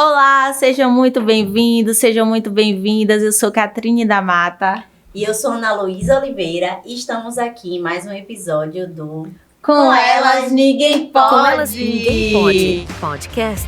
Olá, sejam muito bem-vindos, sejam muito bem-vindas. Eu sou Catrine da Mata. E eu sou Ana Luísa Oliveira e estamos aqui em mais um episódio do Com Elas Ninguém Pode. Com Elas Ninguém Pode. Podcast.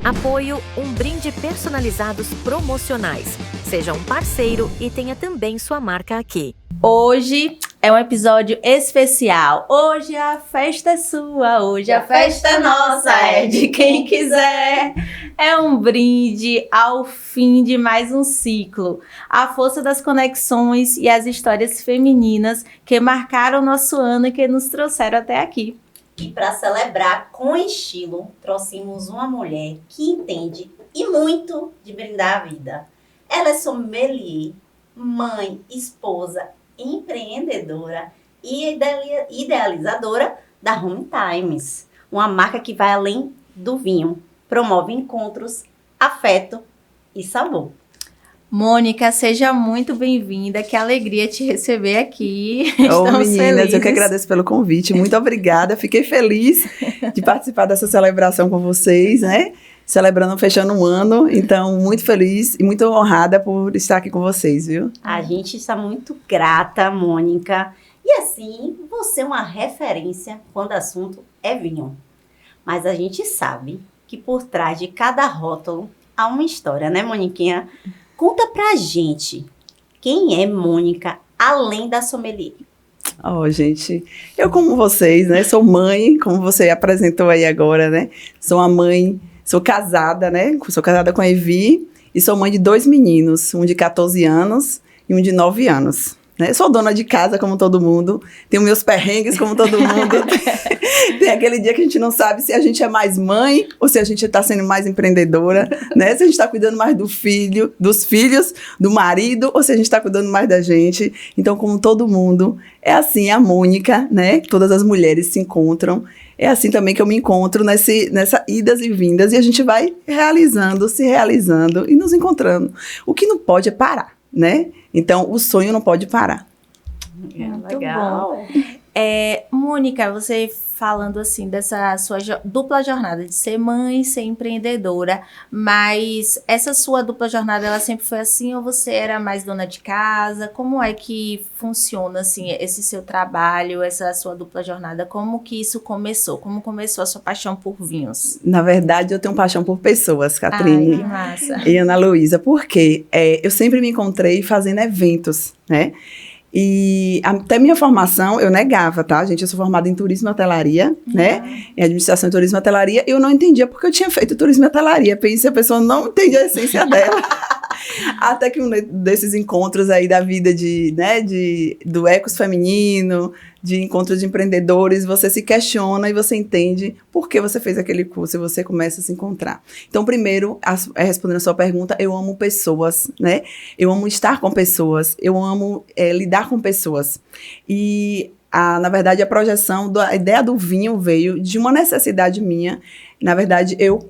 Apoio um brinde personalizados promocionais. Seja um parceiro e tenha também sua marca aqui. Hoje é um episódio especial. Hoje a festa é sua, hoje a festa é nossa, é de quem quiser. É um brinde ao fim de mais um ciclo. A força das conexões e as histórias femininas que marcaram nosso ano e que nos trouxeram até aqui. E para celebrar com estilo, trouxemos uma mulher que entende e muito de brindar a vida. Ela é sommelier, mãe, esposa, empreendedora e idealizadora da Home Times, uma marca que vai além do vinho, promove encontros, afeto e sabor. Mônica, seja muito bem-vinda, que alegria te receber aqui. Ô, meninas, eu que agradeço pelo convite, muito obrigada, fiquei feliz de participar dessa celebração com vocês, né? Celebrando, fechando um ano, então muito feliz e muito honrada por estar aqui com vocês, viu? A gente está muito grata, Mônica, e assim, você é uma referência quando o assunto é vinho. Mas a gente sabe que por trás de cada rótulo há uma história, né, Moniquinha? Conta pra gente, quem é Mônica, além da sommelier? Gente, eu como vocês, né, sou mãe, como você apresentou aí agora, né, sou uma mãe, sou casada, né, sou casada com a Evi e sou mãe de 2 meninos, um de 14 anos e um de 9 anos. Né? Sou dona de casa, como todo mundo, tenho meus perrengues, como todo mundo. Tem aquele dia que a gente não sabe se a gente é mais mãe ou se a gente está sendo mais empreendedora, né? Se a gente está cuidando mais do filho, dos filhos, do marido, ou se a gente está cuidando mais da gente. Então, como todo mundo, é assim a Mônica, né? Todas as mulheres se encontram. É assim também que eu me encontro nessa idas e vindas e a gente vai se realizando e nos encontrando. O que não pode é parar, né? Então, o sonho não pode parar. Muito legal. Bom. Mônica, você falando assim dessa sua dupla jornada de ser mãe e ser empreendedora, mas essa sua dupla jornada, ela sempre foi assim ou você era mais dona de casa? Como é que funciona assim esse seu trabalho, essa sua dupla jornada? Como que isso começou? Como começou a sua paixão por vinhos? Na verdade, eu tenho paixão por pessoas, Catrine. Ai, que massa. E Ana Luísa, porque eu sempre me encontrei fazendo eventos, né? E até minha formação, eu negava, tá, gente? Eu sou formada em turismo e hotelaria, né? Em administração de turismo e hotelaria. E eu não entendia porque eu tinha feito turismo e hotelaria. Pensei, a pessoa não entende a essência dela. Até que um desses encontros aí da vida do ecos feminino, de encontros de empreendedores, você se questiona e você entende por que você fez aquele curso e você começa a se encontrar. Então, primeiro, respondendo a sua pergunta, eu amo pessoas, né? Eu amo estar com pessoas, eu amo lidar com pessoas. E, na verdade, a projeção, a ideia do vinho veio de uma necessidade minha. Na verdade, eu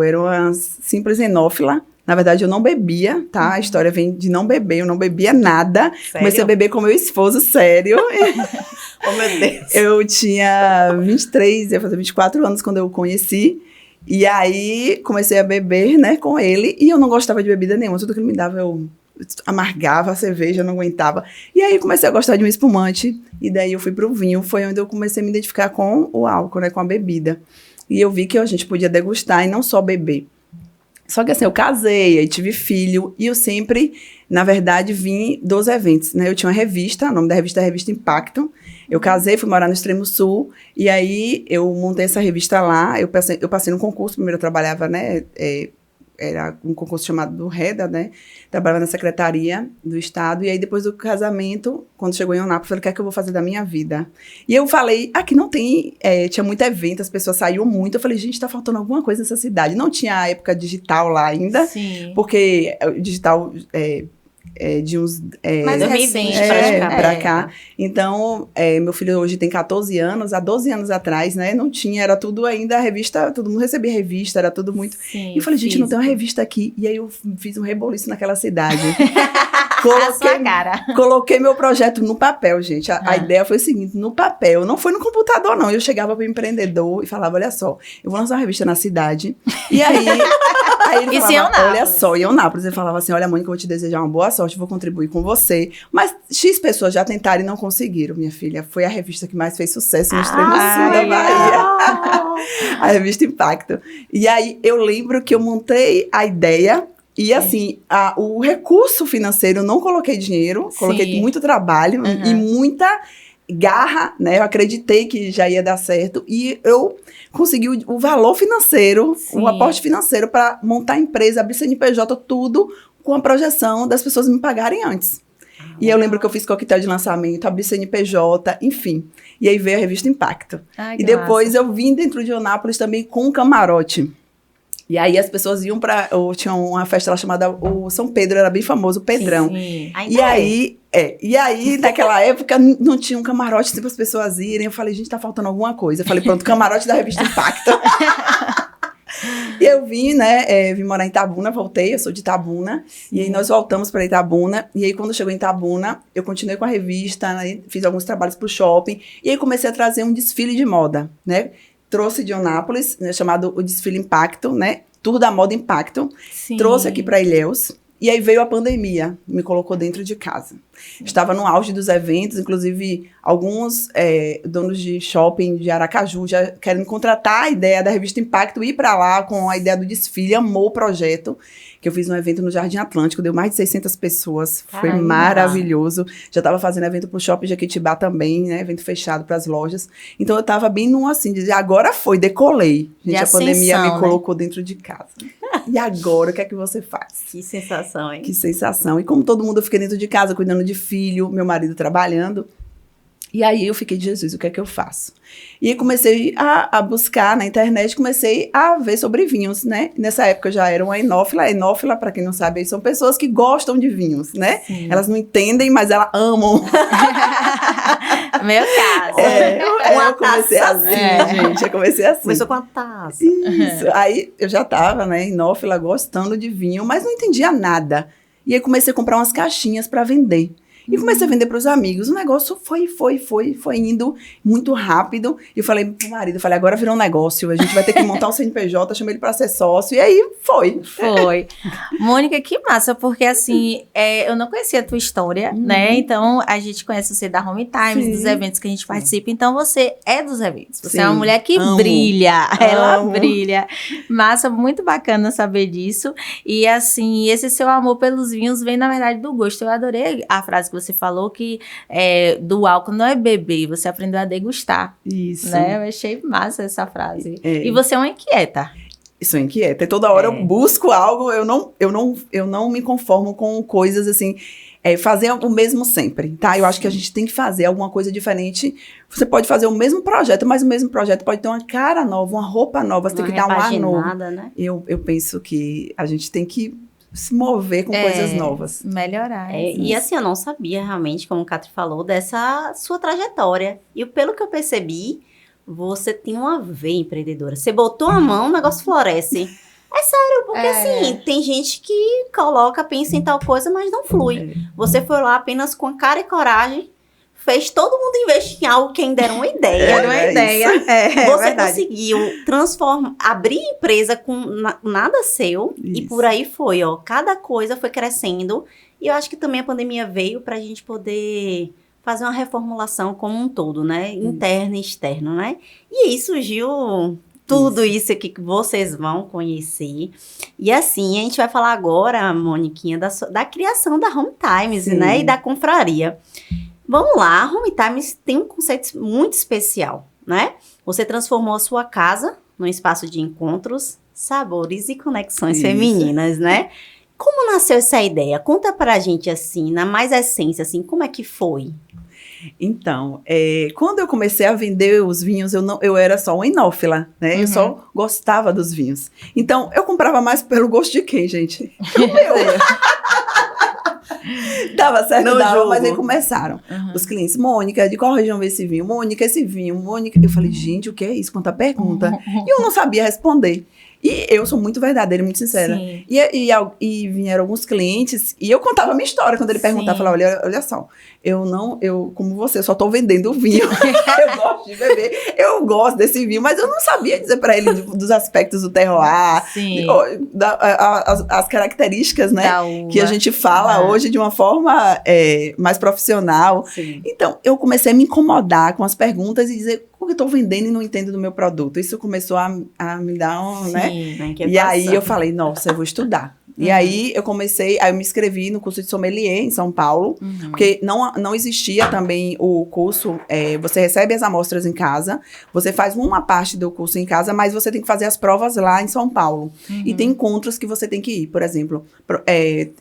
era uma simples enófila. Na verdade, eu não bebia, tá? A história vem de não beber, eu não bebia nada. Sério? Comecei a beber com meu esposo, sério. Oh, meu Deus. Eu tinha 23, ia fazer 24 anos quando eu o conheci. E aí, comecei a beber, né, com ele. E eu não gostava de bebida nenhuma. Tudo que ele me dava, eu amargava a cerveja, não aguentava. E aí, comecei a gostar de um espumante. E daí, eu fui pro vinho. Foi onde eu comecei a me identificar com o álcool, né, com a bebida. E eu vi que a gente podia degustar e não só beber. Só que assim, eu casei, aí tive filho, e eu sempre, na verdade, vim dos eventos, né? Eu tinha uma revista, o nome da revista é Revista Impacto. Eu casei, fui morar no Extremo Sul, e aí eu montei essa revista lá, eu passei num concurso, primeiro eu trabalhava, né? Era um concurso chamado do REDA, né? Trabalhava na Secretaria do Estado. E aí, depois do casamento, quando chegou em Anápolis, eu falei, o que é que eu vou fazer da minha vida? E eu falei, aqui não tem... tinha muito evento, as pessoas saíam muito. Eu falei, gente, tá faltando alguma coisa nessa cidade. Não tinha a época digital lá ainda. Sim. Porque o digital de uns... Mais 2020 recente, pra cá. Então, meu filho hoje tem 14 anos. Há 12 anos atrás, né? Não tinha, era tudo ainda revista, todo mundo recebia revista, era tudo muito... Sim, E eu falei, gente, físico. não tem uma revista aqui. E aí eu fiz um reboliço naquela cidade. A sua cara. Coloquei meu projeto no papel, gente. A ideia foi o seguinte, no papel. Não foi no computador, não. Eu chegava para o empreendedor e falava, olha só, eu vou lançar uma revista na cidade. E aí ele Isso em falava, olha Eunápolis. só, em Eunápolis. Ele falava assim, olha, Mônica, eu vou te desejar uma boa sorte, vou contribuir com você. Mas X pessoas já tentaram e não conseguiram, minha filha. Foi a revista que mais fez sucesso no extremo sul da Bahia. A revista Impacto. E aí eu lembro que eu montei a ideia. E assim, o recurso financeiro, eu não coloquei dinheiro, coloquei Sim. muito trabalho e muita garra, né? Eu acreditei que já ia dar certo e eu consegui o valor financeiro, Sim. o aporte financeiro para montar a empresa, abrir CNPJ, tudo com a projeção das pessoas me pagarem antes. E eu lembro que eu fiz coquetel de lançamento, abri CNPJ, enfim. E aí veio a revista Impacto. Ai, E que depois massa. eu vim dentro de Eunápolis também com um camarote. E aí as pessoas iam tinha uma festa lá chamada o São Pedro, era bem famoso, o Pedrão. Sim. E aí, naquela época, não tinha um camarote assim, para as pessoas irem. Eu falei, gente, tá faltando alguma coisa. Eu falei, pronto, camarote da revista Impacto. E eu vim, né, vim morar em Itabuna, voltei, eu sou de Itabuna. E aí nós voltamos para Itabuna. E aí quando chegou em Itabuna, eu continuei com a revista, né, fiz alguns trabalhos pro shopping. E aí comecei a trazer um desfile de moda, né? Trouxe de Eunápolis, né, chamado o Desfile Impacto, né? Tour da Moda Impacto. Sim. Trouxe aqui para Ilhéus. E aí veio a pandemia, me colocou dentro de casa. Estava no auge dos eventos, inclusive alguns donos de shopping de Aracaju já querem contratar a ideia da revista Impacto e ir para lá com a ideia do desfile, amou o projeto, que eu fiz um evento no Jardim Atlântico, deu mais de 600 pessoas, foi Caramba. maravilhoso. Já estava fazendo evento para o Shopping Jequitibá também, né, evento fechado para as lojas. Então eu estava bem num assim, dizer, agora foi, decolei. Gente, a pandemia me colocou dentro de casa. E agora, o que é que você faz? Que sensação, hein? Que sensação. E como todo mundo, eu fiquei dentro de casa, cuidando de filho, meu marido trabalhando. E aí eu fiquei, Jesus, o que é que eu faço? E aí comecei a buscar na internet, comecei a ver sobre vinhos, né? Nessa época eu já era uma enófila. Enófila, para quem não sabe, são pessoas que gostam de vinhos, né? Sim. Elas não entendem, mas elas amam. Meu caso. Uma Eu comecei taça. assim, gente. Eu comecei assim. Começou com a taça. Isso. Aí eu já tava, né, enófila, gostando de vinho, mas não entendia nada. E aí comecei a comprar umas caixinhas para vender. E comecei a vender para os amigos. O negócio foi indo muito rápido. E eu falei pro marido, agora virou um negócio. A gente vai ter que montar um CNPJ, chamei ele para ser sócio. E aí foi. Foi. Mônica, que massa, porque assim, eu não conhecia a tua história, né? Então, a gente conhece você da Home Times, Sim. dos eventos que a gente participa. Então, você é dos eventos. Você Sim. é uma mulher que Amo. brilha. Ela Amo. brilha. Massa, muito bacana saber disso. E assim, esse seu amor pelos vinhos vem, na verdade, do gosto. Eu adorei a frase que você falou, que do álcool não é beber, você aprendeu a degustar. Isso. Né? Eu achei massa essa frase. É. E você é uma inquieta. Isso inquieta. E toda hora eu busco algo, eu não me conformo com coisas assim, fazer o mesmo sempre, tá? Eu acho que a gente tem que fazer alguma coisa diferente. Você pode fazer o mesmo projeto, mas o mesmo projeto pode ter uma cara nova, uma roupa nova, você tem que dar um ar novo. Né? Eu penso que a gente tem que se mover com coisas novas. Melhorar. E assim, eu não sabia realmente, como o Catri falou, dessa sua trajetória. E pelo que eu percebi, você tem uma veia empreendedora. Você botou a mão, o negócio floresce. É sério, porque assim, tem gente que pensa em tal coisa, mas não flui. Você foi lá apenas com a cara e coragem, fez todo mundo investir em algo que ainda era uma ideia. Era uma ideia. Você verdade. conseguiu abrir empresa com nada seu. E Isso. por aí foi, ó. Cada coisa foi crescendo. E eu acho que também a pandemia veio pra gente poder fazer uma reformulação como um todo, né? Interno e externo, né? E aí surgiu tudo isso aqui que vocês vão conhecer. E assim, a gente vai falar agora, Moniquinha, da criação da Home Times, Sim. né? E da confraria. Vamos lá, a Home Times tem um conceito muito especial, né? Você transformou a sua casa num espaço de encontros, sabores e conexões Isso. femininas, né? Como nasceu essa ideia? Conta pra gente, assim, na mais essência, assim, como é que foi? Então, quando eu comecei a vender os vinhos, eu era só uma enófila, né? Eu só gostava dos vinhos. Então, eu comprava mais pelo gosto de quem, gente? O meu. Dava certo, No dava, jogo. mas aí começaram. Os clientes, Mônica, de qual região veio esse vinho? Mônica, esse vinho, Mônica. Eu falei, gente, o que é isso? Quanta pergunta. E eu não sabia responder. E eu sou muito verdadeira, muito sincera. Sim. E vieram alguns clientes, e eu contava a minha história quando ele perguntava. Sim. Eu falava, olha só, eu, como você, só tô vendendo vinho. Eu gosto de beber, eu gosto desse vinho, mas eu não sabia dizer pra ele dos aspectos do terroir, Sim. as características, né? Da uva. Que a gente fala hoje de uma forma mais profissional. Sim. Então, eu comecei a me incomodar com as perguntas e dizer o que eu tô vendendo e não entendo do meu produto. Isso começou a me dar né? E aí eu falei, nossa, eu vou estudar. E aí eu me inscrevi no curso de sommelier em São Paulo, porque não existia também o curso, você recebe as amostras em casa, você faz uma parte do curso em casa, mas você tem que fazer as provas lá em São Paulo. E tem encontros que você tem que ir, por exemplo,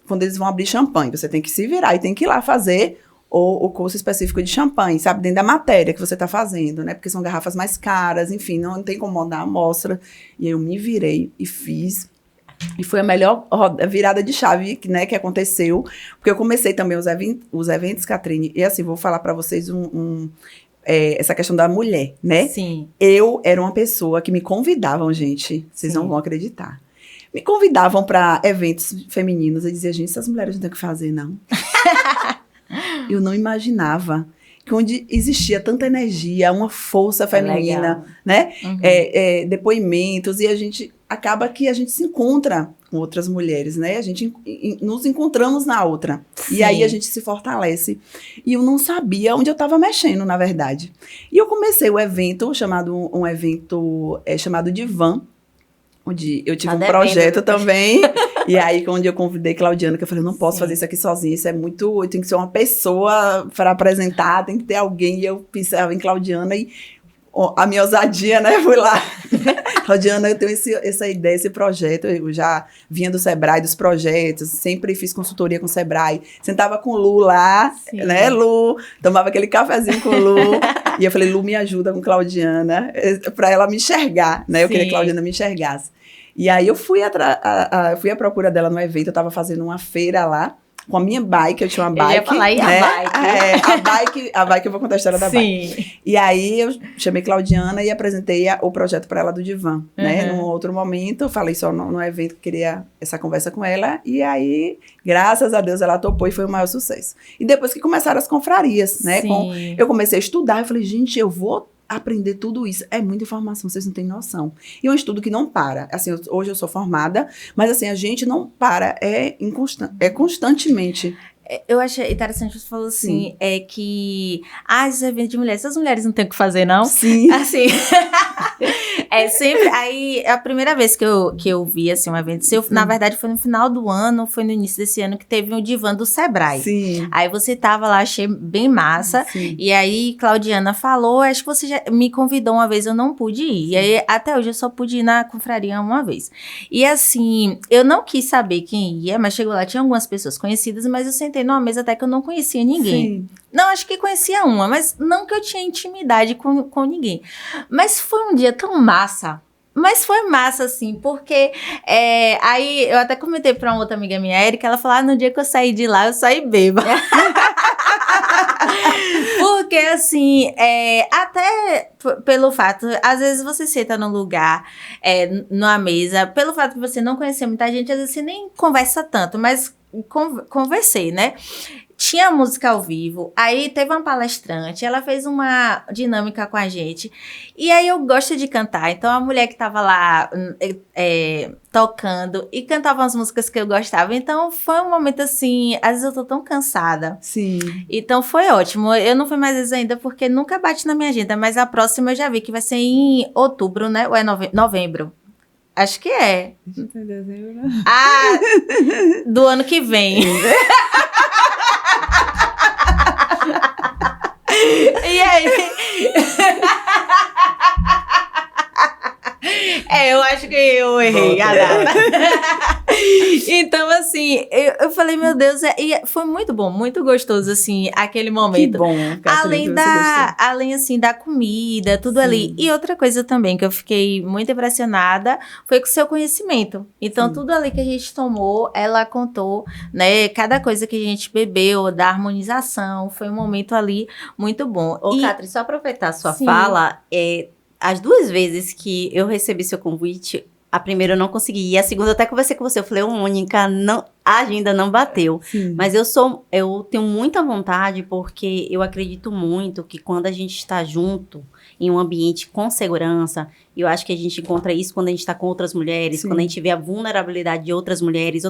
quando eles vão abrir champanhe, você tem que se virar e tem que ir lá fazer o curso específico de champanhe, sabe? Dentro da matéria que você está fazendo, né? Porque são garrafas mais caras, enfim, não tem como dar a amostra. E aí eu me virei e fiz. E foi a melhor virada de chave, né, que aconteceu. Porque eu comecei também os eventos, Catrine, e assim, vou falar para vocês essa questão da mulher, né? Sim. Eu era uma pessoa que me convidavam, gente, vocês não vão acreditar. Me convidavam para eventos femininos e dizia, gente, essas mulheres não têm o que fazer, não. Eu não imaginava que onde existia tanta energia, uma força feminina, né? Depoimentos, e a gente acaba que a gente se encontra com outras mulheres, né? A gente nos encontramos na outra. Sim. E aí a gente se fortalece. E eu não sabia onde eu estava mexendo, na verdade. E eu comecei o evento, chamado Divan, onde eu tive um projeto também. E aí, onde eu convidei Claudiana, que eu falei, eu não posso fazer isso aqui sozinha, isso é muito... Eu tenho que ser uma pessoa para apresentar, tem que ter alguém. E eu pensava em Claudiana e a minha ousadia, né? Fui lá. Claudiana, eu tenho essa ideia, esse projeto. Eu já vinha do Sebrae, dos projetos, sempre fiz consultoria com o Sebrae. Sentava com o Lu lá, né, Lu? Tomava aquele cafezinho com o Lu. E eu falei, Lu, me ajuda com Claudiana, para ela me enxergar, né? Eu queria que Claudiana me enxergasse. E aí eu fui à procura dela no evento, eu estava fazendo uma feira lá, com a minha bike, eu tinha uma bike. Eu ia falar, e né? a bike? A bike, eu vou contar a história da bike. E aí eu chamei Claudiana e apresentei o projeto para ela do Divan, né? Num outro momento, eu falei só no evento que queria essa conversa com ela, e aí, graças a Deus, ela topou e foi o maior sucesso. E depois que começaram as confrarias, né? Eu comecei a estudar, eu falei, gente, eu vou aprender tudo isso. É muita informação, vocês não têm noção. E é um estudo que não para. Assim, hoje eu sou formada, mas assim, a gente não para, é constantemente. Eu achei interessante, você falou assim, que esses eventos de mulheres, essas mulheres não têm o que fazer, não? Sim. Assim, sempre, aí, a primeira vez que eu vi, assim, um evento seu, na verdade, foi no final do ano, foi no início desse ano, que teve um divã do Sebrae. Sim. Aí você tava lá, achei bem massa, e aí Claudiana falou, acho que você já me convidou uma vez, eu não pude ir, e aí, até hoje, eu só pude ir na confraria uma vez. E assim, eu não quis saber quem ia, mas chegou lá, tinha algumas pessoas conhecidas, mas eu sentei numa mesa até que eu não conhecia ninguém. Sim. Não, acho que conhecia uma, mas não que eu tinha intimidade com ninguém. Mas foi um dia tão massa. Mas foi massa, assim, porque aí eu até comentei pra uma outra amiga minha, Erika, ela falou, no dia que eu saí de lá, eu saí bêbada. Porque, assim, até pelo fato, às vezes você senta num lugar, numa mesa, pelo fato de você não conhecer muita gente, às vezes você nem conversa tanto, mas conversei, né? Tinha música ao vivo, aí teve uma palestrante, ela fez uma dinâmica com a gente, e aí eu gosto de cantar, então a mulher que tava lá tocando e cantava as músicas que eu gostava, então foi um momento assim, às vezes eu tô tão cansada. Sim. Então foi ótimo, eu não fui mais vezes ainda porque nunca bate na minha agenda, mas a próxima eu já vi que vai ser em outubro, né, ou é novembro? Acho que é. Dezembro. Do ano que vem. E aí? Eu acho que eu errei a data. Então, assim, eu falei, meu Deus, e foi muito bom, muito gostoso, assim, aquele Que momento. bom, Catherine, que você gostou. Além, assim, da comida, tudo Sim. ali. E outra coisa também que eu fiquei muito impressionada foi com o seu conhecimento. Então, Sim. tudo ali que a gente tomou, ela contou, né? Cada coisa que a gente bebeu, da harmonização, foi um momento ali muito bom. Ô, E- Catri, só aproveitar a sua Sim. fala, as 2 vezes que eu recebi seu convite, a primeira eu não consegui, e a segunda eu até conversei com você, eu falei, ô, Mônica, a agenda não bateu. Sim. Mas eu tenho muita vontade, porque eu acredito muito que quando a gente está junto, em um ambiente com segurança, eu acho que a gente encontra isso quando a gente está com outras mulheres, Sim. quando a gente vê a vulnerabilidade de outras mulheres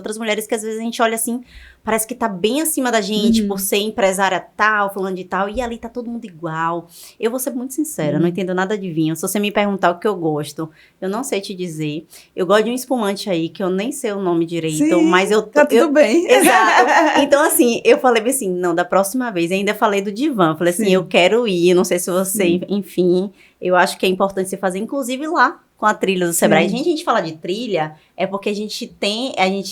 que às vezes a gente olha assim, parece que tá bem acima da gente, por ser empresária tal, fulano de tal, e ali tá todo mundo igual. Eu vou ser muito sincera, eu não entendo nada de vinho. Se você me perguntar o que eu gosto, eu não sei te dizer. Eu gosto de um espumante aí, que eu nem sei o nome direito, Sim, mas tá tudo bem. Exato. Então, assim, eu falei assim, não, da próxima vez, ainda falei do divã, falei assim, Sim. eu quero ir, não sei se você, enfim, eu acho que é importante você fazer, inclusive lá, com a trilha do Sebrae. Sim. A gente fala de trilha, é porque a gente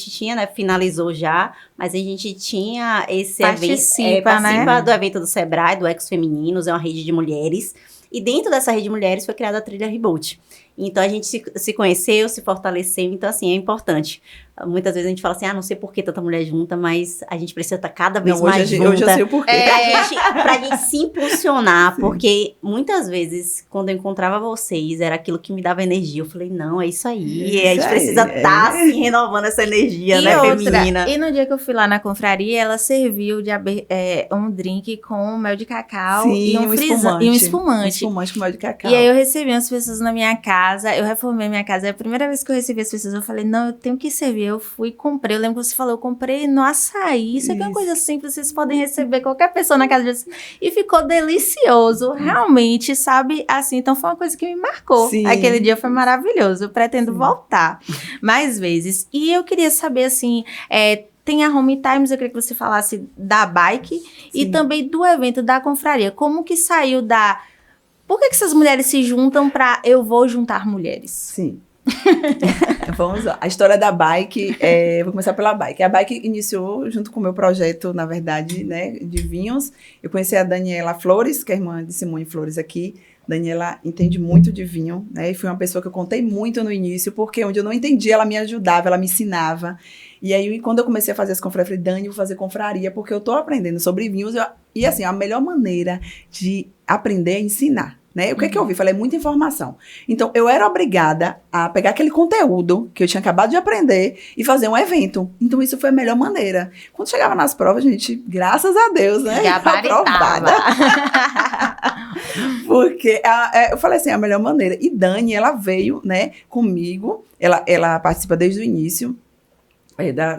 tinha, né, finalizou já, mas a gente tinha esse Participa, participa né? do evento do Sebrae, do Ex Femininos, é uma rede de mulheres, e dentro dessa rede de mulheres foi criada a trilha Reboot. Então, a gente se conheceu, se fortaleceu, então, assim, é importante. Muitas vezes a gente fala assim, não sei por que tanta mulher junta, mas a gente precisa estar cada vez Não, mais junta. hoje eu sei o porquê. Pra gente se impulsionar, Sim. porque muitas vezes, quando eu encontrava vocês, era aquilo que me dava energia. Eu falei, não, é isso aí. Isso a gente aí, precisa estar é. se renovando essa energia, E né, outra, feminina. e no dia que eu fui lá na confraria, ela serviu um drink com mel de cacau e um espumante. e um Um espumante. espumante com mel de cacau. E aí eu recebi umas pessoas na minha casa, eu reformei minha casa, é a primeira vez que eu recebi as pessoas, eu falei, não, eu tenho que servir, eu fui e comprei, eu lembro que você falou, eu comprei no açaí, isso aqui é uma Isso. coisa simples, vocês podem receber qualquer pessoa na casa de vocês, e ficou delicioso, realmente, sabe, assim, então foi uma coisa que me marcou, Sim. aquele dia foi maravilhoso, eu pretendo voltar mais vezes, e eu queria saber, assim, tem a Home Times, eu queria que você falasse da bike e Sim. também do evento da confraria, como que saiu por que essas mulheres se juntam pra eu vou juntar mulheres? Sim. Vamos lá. A história da bike, vou começar pela bike. A bike iniciou junto com o meu projeto, na verdade, né, de vinhos. Eu conheci a Daniela Flores, que é irmã de Simone Flores aqui. Daniela entende muito de vinho, né? E foi uma pessoa que eu contei muito no início, porque onde eu não entendia, ela me ajudava, ela me ensinava. E aí, quando eu comecei a fazer as confrarias, eu falei, Dani, eu vou fazer confraria, porque eu tô aprendendo sobre vinhos. E assim, a melhor maneira de aprender é ensinar. Né? O que é que eu ouvi? Falei, muita informação. Então, eu era obrigada a pegar aquele conteúdo que eu tinha acabado de aprender e fazer um evento. Então, isso foi a melhor maneira. Quando chegava nas provas, gente, graças a Deus, né? Gabaritava. Porque eu falei assim, a melhor maneira. E Dani, ela veio, né, comigo. Ela participa desde o início.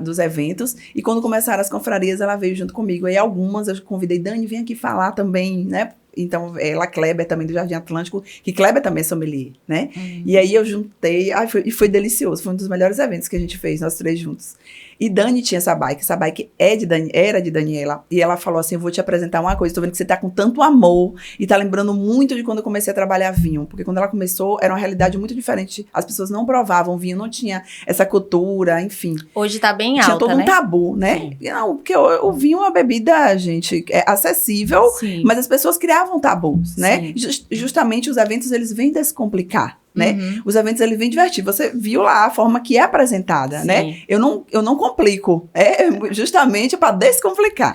Dos eventos, e quando começaram as confrarias, ela veio junto comigo. Aí algumas eu convidei, Dani, vem aqui falar também, né? Então, ela, Kleber, também do Jardim Atlântico, que Kleber também é sommelier, né? E aí eu juntei, foi delicioso, foi um dos melhores eventos que a gente fez, nós três juntos. E Dani tinha essa bike era de Daniela, e ela falou assim, eu vou te apresentar uma coisa, tô vendo que você tá com tanto amor, e tá lembrando muito de quando eu comecei a trabalhar vinho, porque quando ela começou, era uma realidade muito diferente, as pessoas não provavam vinho, não tinha essa cultura, enfim. Hoje tá bem Tinha alta, todo né? um tabu, né? Não, porque o vinho é uma bebida, gente, acessível, Sim. mas as pessoas criavam tabus, né? Sim. Justamente os eventos, eles vêm descomplicar, né? Uhum. Os eventos, eles vêm divertir. Você viu lá a forma que é apresentada, Sim. né? Eu não complico. É justamente para descomplicar.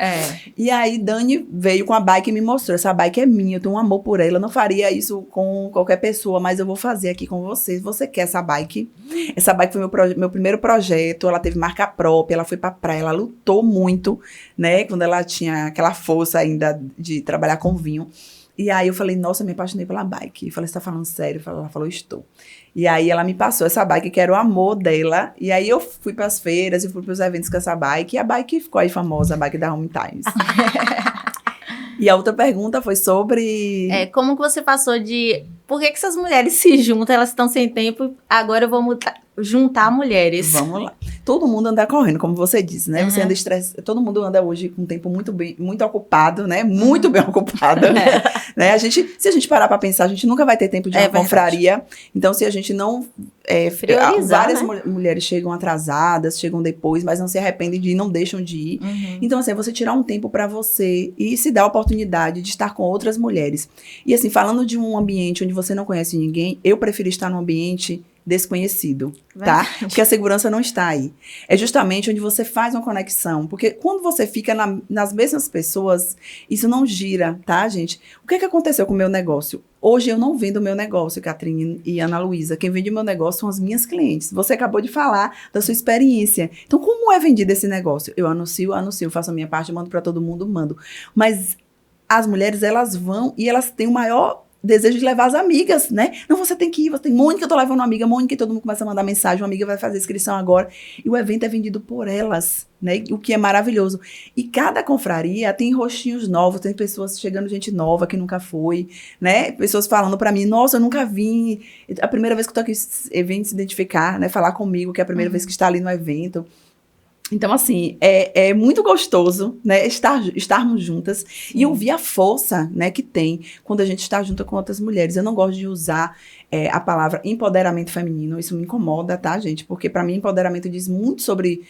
E aí, Dani veio com a bike e me mostrou. Essa bike é minha, eu tenho um amor por ela. Eu não faria isso com qualquer pessoa, mas eu vou fazer aqui com você. Você quer essa bike? Essa bike foi meu primeiro projeto. Ela teve marca própria, ela foi pra praia, ela lutou muito, né? Quando ela tinha aquela força ainda de trabalhar com vinho. E aí eu falei, nossa, me apaixonei pela bike. Eu falei, você tá falando sério? Ela falou, estou. E aí ela me passou essa bike, que era o amor dela. E aí eu fui pras feiras, eu fui pros eventos com essa bike. E a bike ficou aí famosa, a bike da Home Times. E a outra pergunta foi sobre... Como que você passou de... Por que essas mulheres se juntam, elas estão sem tempo, agora eu vou juntar mulheres. Vamos lá. todo mundo anda correndo, como você disse, né? Você anda todo mundo anda hoje com um tempo muito ocupado, né? Muito bem ocupado, né? Se a gente parar para pensar, a gente nunca vai ter tempo de uma confraria. Então, se a gente não várias mulheres chegam atrasadas, chegam depois, mas não se arrependem de ir, não deixam de ir. Então, assim, é você tirar um tempo para você e se dar a oportunidade de estar com outras mulheres. E assim, falando de um ambiente onde você não conhece ninguém, eu prefiro estar num ambiente desconhecido, tá? Porque a segurança não está aí. É justamente onde você faz uma conexão. Porque quando você fica nas mesmas pessoas, isso não gira, tá, gente? O que aconteceu com o meu negócio? Hoje eu não vendo o meu negócio, Catrine e Ana Luísa. Quem vende o meu negócio são as minhas clientes. Você acabou de falar da sua experiência. Então, como é vendido esse negócio? Eu anuncio, faço a minha parte, mando para todo mundo, mando. Mas as mulheres, elas vão e elas têm o maior desejo de levar as amigas, né? Não, você tem que ir, Mônica, eu tô levando uma amiga, Mônica, e todo mundo começa a mandar mensagem, uma amiga vai fazer inscrição agora, e o evento é vendido por elas, né? O que é maravilhoso. E cada confraria tem rostinhos novos, tem pessoas chegando, gente nova que nunca foi, né? Pessoas falando pra mim, nossa, eu nunca vim, a primeira vez que eu tô aqui, vem se identificar, né? Falar comigo, que é a primeira vez que está ali no evento. Então, assim, é muito gostoso, né, estarmos juntas. Sim. E eu vi a força, né, que tem quando a gente está junto com outras mulheres. Eu não gosto de usar a palavra empoderamento feminino. Isso me incomoda, tá, gente? Porque, para mim, empoderamento diz muito sobre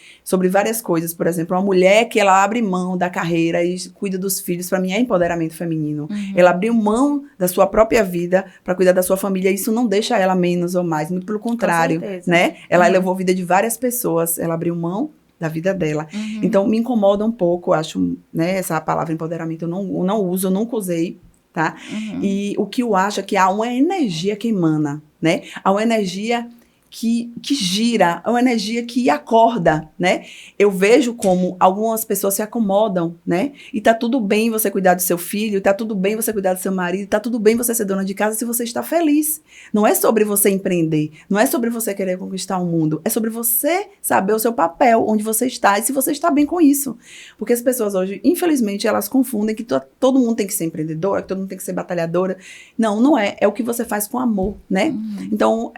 várias coisas. Por exemplo, uma mulher que ela abre mão da carreira e cuida dos filhos, para mim, é empoderamento feminino. Ela abriu mão da sua própria vida para cuidar da sua família. Isso não deixa ela menos ou mais. Muito pelo contrário, né? Ela elevou a vida de várias pessoas. Ela abriu mão da vida dela. Então, me incomoda um pouco, acho, né, essa palavra empoderamento, eu não uso, eu nunca usei, tá? E o que eu acho é que há uma energia que emana, né? Há uma energia que gira, é uma energia que acorda, né? Eu vejo como algumas pessoas se acomodam, né? E tá tudo bem você cuidar do seu filho, tá tudo bem você cuidar do seu marido, tá tudo bem você ser dona de casa se você está feliz. Não é sobre você empreender, não é sobre você querer conquistar o mundo, é sobre você saber o seu papel, onde você está e se você está bem com isso. Porque as pessoas hoje, infelizmente, elas confundem que todo mundo tem que ser empreendedora, que todo mundo tem que ser batalhadora. Não, não é. É o que você faz com amor, né? Então,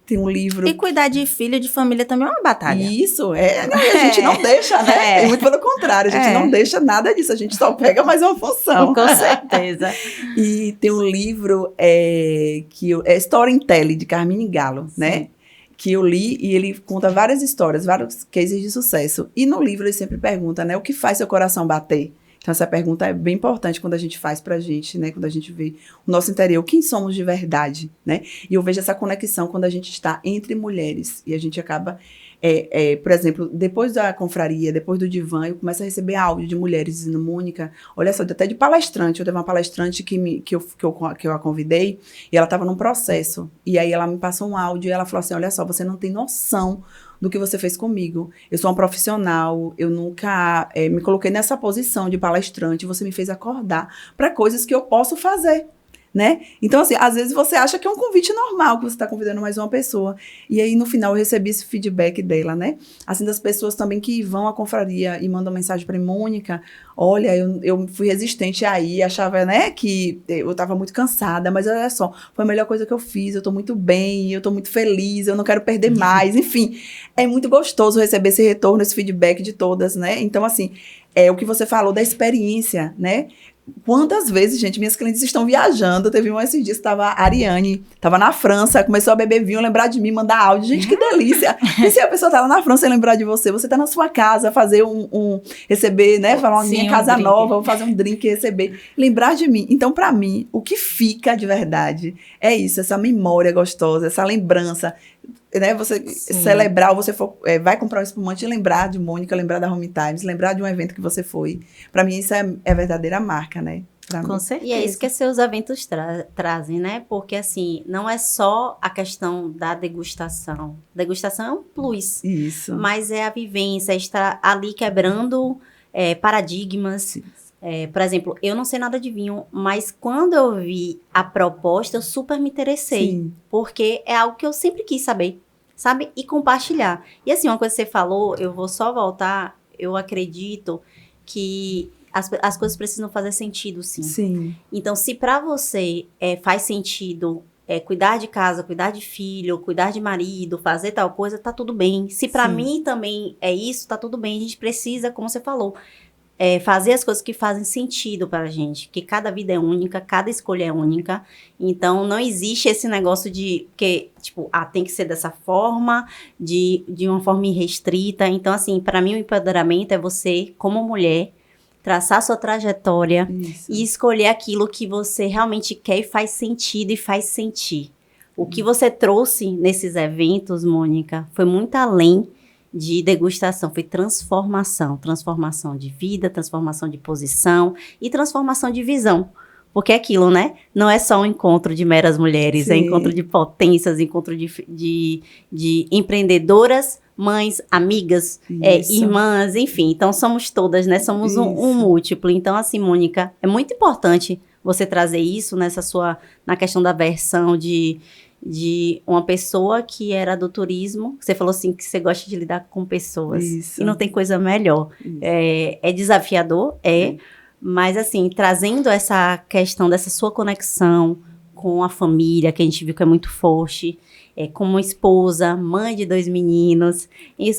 tem um livro... E cuidar de filho, de família também é uma batalha. Isso, a gente não deixa, né? Muito pelo contrário, a gente não deixa nada disso, a gente só pega mais uma função. Com certeza. E tem um livro que é Storytelling, de Carmine Gallo, né? Que eu li e ele conta várias histórias, vários cases de sucesso. E no livro ele sempre pergunta, né? O que faz seu coração bater? Então, essa pergunta é bem importante quando a gente faz pra gente, né? Quando a gente vê o nosso interior, quem somos de verdade, né? E eu vejo essa conexão quando a gente está entre mulheres. E a gente acaba, por exemplo, depois da confraria, depois do divã, eu começo a receber áudio de mulheres dizendo, Mônica, olha só, até de palestrante. Eu teve uma palestrante que eu a convidei e ela estava num processo. E aí ela me passou um áudio e ela falou assim, olha só, você não tem noção do que você fez comigo. Eu sou uma profissional, eu nunca me coloquei nessa posição de palestrante, você me fez acordar para coisas que eu posso fazer, né? Então, assim, às vezes você acha que é um convite normal, que você está convidando mais uma pessoa. E aí, no final, eu recebi esse feedback dela, né? Assim, das pessoas também que vão à confraria e mandam mensagem para Mônica, olha, eu fui resistente aí, achava, né, que eu estava muito cansada, mas olha só, foi a melhor coisa que eu fiz, eu estou muito bem, eu estou muito feliz, eu não quero perder mais, enfim. É muito gostoso receber esse retorno, esse feedback de todas, né? Então, assim, o que você falou da experiência, né? Quantas vezes, gente, minhas clientes estão viajando. Teve esses dias, a Ariane, estava na França, começou a beber vinho, lembrar de mim, mandar áudio. Gente, que delícia. E se a pessoa está lá na França e lembrar de você, você está na sua casa, fazer receber, né, falar, minha casa nova, vou fazer um drink e receber. Lembrar de mim. Então, para mim, o que fica de verdade é isso, essa memória gostosa, essa lembrança, né, você celebrar, você vai comprar um espumante e lembrar de Mônica, lembrar da Home Times, lembrar de um evento que você foi. Para mim, isso é a verdadeira marca, né? Com certeza. E é isso que seus eventos trazem, né? Porque, assim, não é só a questão da degustação. Degustação é um plus. Isso. Mas é a vivência, estar ali quebrando paradigmas. Por exemplo, eu não sei nada de vinho, mas quando eu vi a proposta, eu super me interessei. Sim. Porque é algo que eu sempre quis saber, sabe? E compartilhar. E assim, uma coisa que você falou, eu vou só voltar, eu acredito que as coisas precisam fazer sentido, sim. Sim. Então, se para você faz sentido cuidar de casa, cuidar de filho, cuidar de marido, fazer tal coisa, tá tudo bem. Se pra Sim. mim também é isso, tá tudo bem. A gente precisa, como você falou, fazer as coisas que fazem sentido pra gente. Que cada vida é única, cada escolha é única. Então, não existe esse negócio de que, tipo, tem que ser dessa forma, de uma forma irrestrita. Então, assim, pra mim o empoderamento é você, como mulher, traçar sua trajetória e escolher aquilo que você realmente quer e faz sentido e faz sentir. O que você trouxe nesses eventos, Mônica, foi muito além de degustação, foi transformação de vida, transformação de posição e transformação de visão. Porque é aquilo, né? Não é só um encontro de meras mulheres, é encontro de potências, encontro de empreendedoras, mães, amigas, irmãs, enfim. Então, somos todas, né? Somos um múltiplo. Então, assim, Mônica, é muito importante você trazer isso na questão da versão de uma pessoa que era do turismo. Você falou assim que você gosta de lidar com pessoas. Isso. E não tem coisa melhor. É desafiador, mas assim, trazendo essa questão dessa sua conexão com a família, que a gente viu que é muito forte, como esposa, mãe de 2 meninos,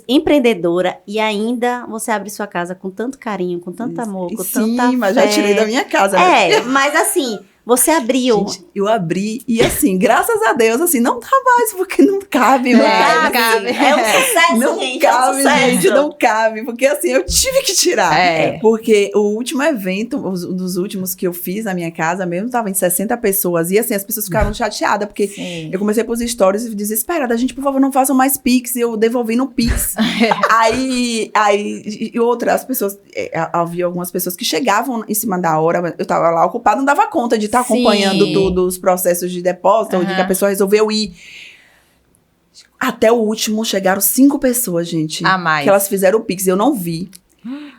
empreendedora, e ainda você abre sua casa com tanto carinho, com tanto amor, com tanta fé. Mas já tirei da minha casa, né? Mas assim, você abriu. Gente, eu abri e assim, graças a Deus, assim, não tá mais, porque não cabe mais. Não cabe. É um sucesso, não gente. cabe, é um sucesso. gente, não cabe. Porque assim, eu tive que tirar. Porque o último evento, um dos últimos que eu fiz na minha casa mesmo, tava em 60 pessoas. E assim, as pessoas ficaram chateadas, porque eu comecei a pôr os stories e desesperada. Gente, por favor, não façam mais Pix. E eu devolvi no Pix. E outras pessoas, havia algumas pessoas que chegavam em cima da hora, eu tava lá ocupada, não dava conta de estar acompanhando os processos de depósito, onde que a pessoa resolveu ir. Até o último, chegaram 5 pessoas, gente. A mais. Que elas fizeram o Pix, eu não vi.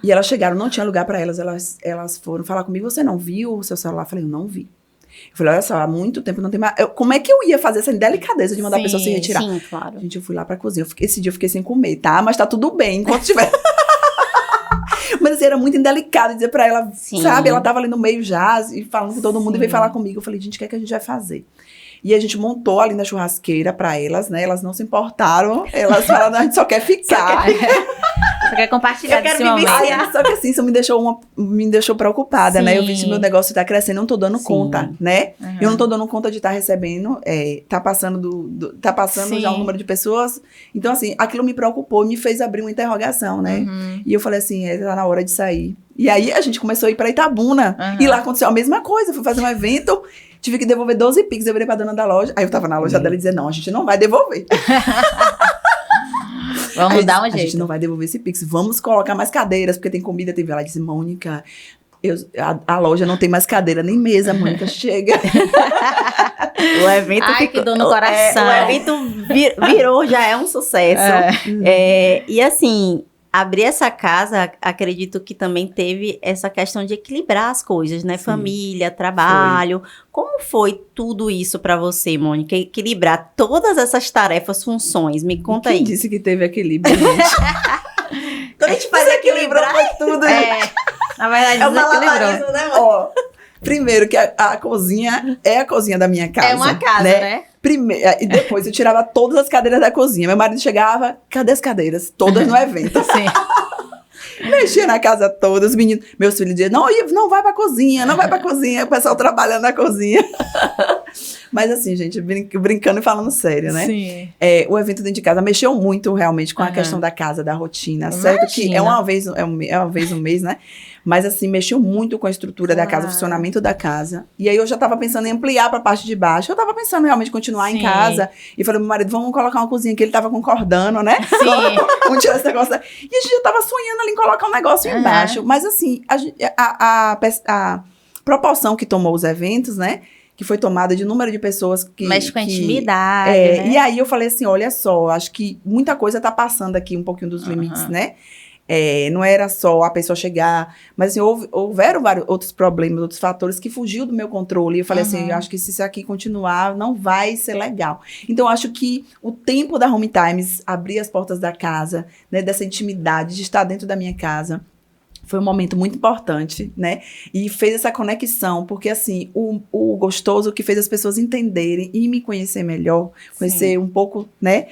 E elas chegaram, não tinha lugar pra elas. Elas foram falar comigo, você não viu o seu celular? Eu falei, eu não vi. Eu falei, olha só, há muito tempo não tem mais... como é que eu ia fazer essa delicadeza de mandar a pessoa se retirar? Sim, claro. Gente, eu fui lá pra cozinha. Esse dia eu fiquei sem comer, tá? Mas tá tudo bem, enquanto tiver... Mas assim, era muito indelicado dizer pra ela, sabe? Ela tava ali no meio já, e falando com todo mundo, e veio falar comigo. Eu falei, gente, o que é que a gente vai fazer? E a gente montou ali na churrasqueira pra elas, né? Elas não se importaram. Elas falaram, a gente só quer ficar. Só quer compartilhar desse momento. Só que assim, isso me deixou preocupada, né? Eu vi que meu negócio tá crescendo, eu não tô dando conta, né? Eu não tô dando conta de estar recebendo, tá passando já um número de pessoas. Então, assim, aquilo me preocupou, me fez abrir uma interrogação, né? E eu falei assim, tá na hora de sair. E aí, a gente começou a ir pra Itabuna. E lá aconteceu a mesma coisa. Fui fazer um evento, tive que devolver 12 Pix. Eu virei pra dona da loja. Aí eu tava na loja dela e dizia, não, a gente não vai devolver. Vamos dar um jeito. A gente não vai devolver esse Pix. Vamos colocar mais cadeiras, porque tem comida. Teve ela disse, Mônica, a loja não tem mais cadeira nem mesa, Mônica, chega. O evento que dor no coração. O evento virou, já é um sucesso. E assim, abrir essa casa, acredito que também teve essa questão de equilibrar as coisas, né? Sim. Família, trabalho. Como foi tudo isso pra você, Mônica? Equilibrar todas essas tarefas, funções. Me conta aí. Quem disse que teve equilíbrio, gente? Quando a gente faz equilibrar tudo. Na verdade, é uma malabarismo, né, mãe? Ó, primeiro que a cozinha é a cozinha da minha casa. É uma casa, né? Primeiro, e depois eu tirava todas as cadeiras da cozinha. Meu marido chegava, cadê as cadeiras? Todas no evento. Sim. Mexia na casa toda, os meninos, meus filhos diziam, não vai pra cozinha, não vai pra cozinha, o pessoal trabalhando na cozinha. Mas assim, gente, brincando e falando sério, né? Sim. O evento dentro de casa mexeu muito realmente com a questão da casa, da rotina, certo? Que é uma vez no mês, né? Mas assim, mexeu muito com a estrutura da casa, o funcionamento da casa. E aí eu já tava pensando em ampliar pra parte de baixo. Eu tava pensando realmente em continuar em casa. E falei pro meu marido, vamos colocar uma cozinha, que ele tava concordando, né? Sim. Vamos tirar esse negócio. E a gente já tava sonhando ali em colocar um negócio embaixo. Mas assim, a proporção que tomou os eventos, né? Que foi tomada de número de pessoas que... Mexe com a intimidade, né? E aí eu falei assim, olha só, acho que muita coisa tá passando aqui um pouquinho dos limites, né? Não era só a pessoa chegar, mas assim, houveram vários outros problemas, outros fatores que fugiu do meu controle. E eu falei assim, eu acho que se isso aqui continuar, não vai ser legal. Então, eu acho que o tempo da Home Times, abrir as portas da casa, né, dessa intimidade, de estar dentro da minha casa, Foi um momento muito importante, né? E fez essa conexão, porque assim, o gostoso que fez as pessoas entenderem e me conhecer melhor, conhecer um pouco, né,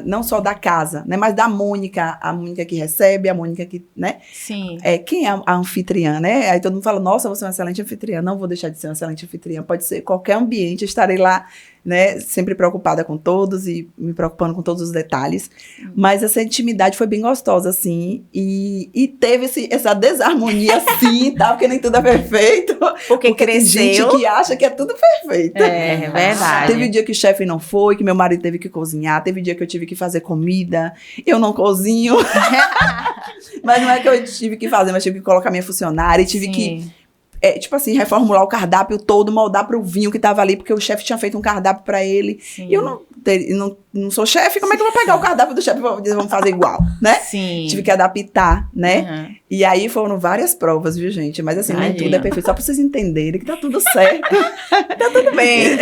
não só da casa, né, mas da Mônica, a Mônica que recebe, a Mônica que, né? Sim. Quem é a anfitriã, né? Aí todo mundo fala, nossa, você é uma excelente anfitriã. Não vou deixar de ser uma excelente anfitriã. Pode ser qualquer ambiente, eu estarei lá, né, sempre preocupada com todos e me preocupando com todos os detalhes. Mas essa intimidade foi bem gostosa, assim, e teve essa desarmonia, assim, tá? Porque nem tudo é perfeito. Porque cresceu. Tem gente que acha que é tudo perfeito. É verdade. Teve dia que o chefe não foi, que meu marido teve que cozinhar, teve dia que eu tive que fazer comida, eu não cozinho. Mas não é que eu tive que fazer, mas tive que colocar minha funcionária, e tive que tipo assim, reformular o cardápio todo, moldar para o vinho que tava ali, porque o chefe tinha feito um cardápio para ele. Sim. E eu não sou chefe, como é que eu vou pegar o cardápio do chefe e vamos fazer igual, né? Sim. Tive que adaptar, né? Uhum. E aí foram várias provas, viu, gente? Mas assim, nem Imagina. tudo é perfeito, só pra vocês entenderem que tá tudo certo. Tá tudo bem.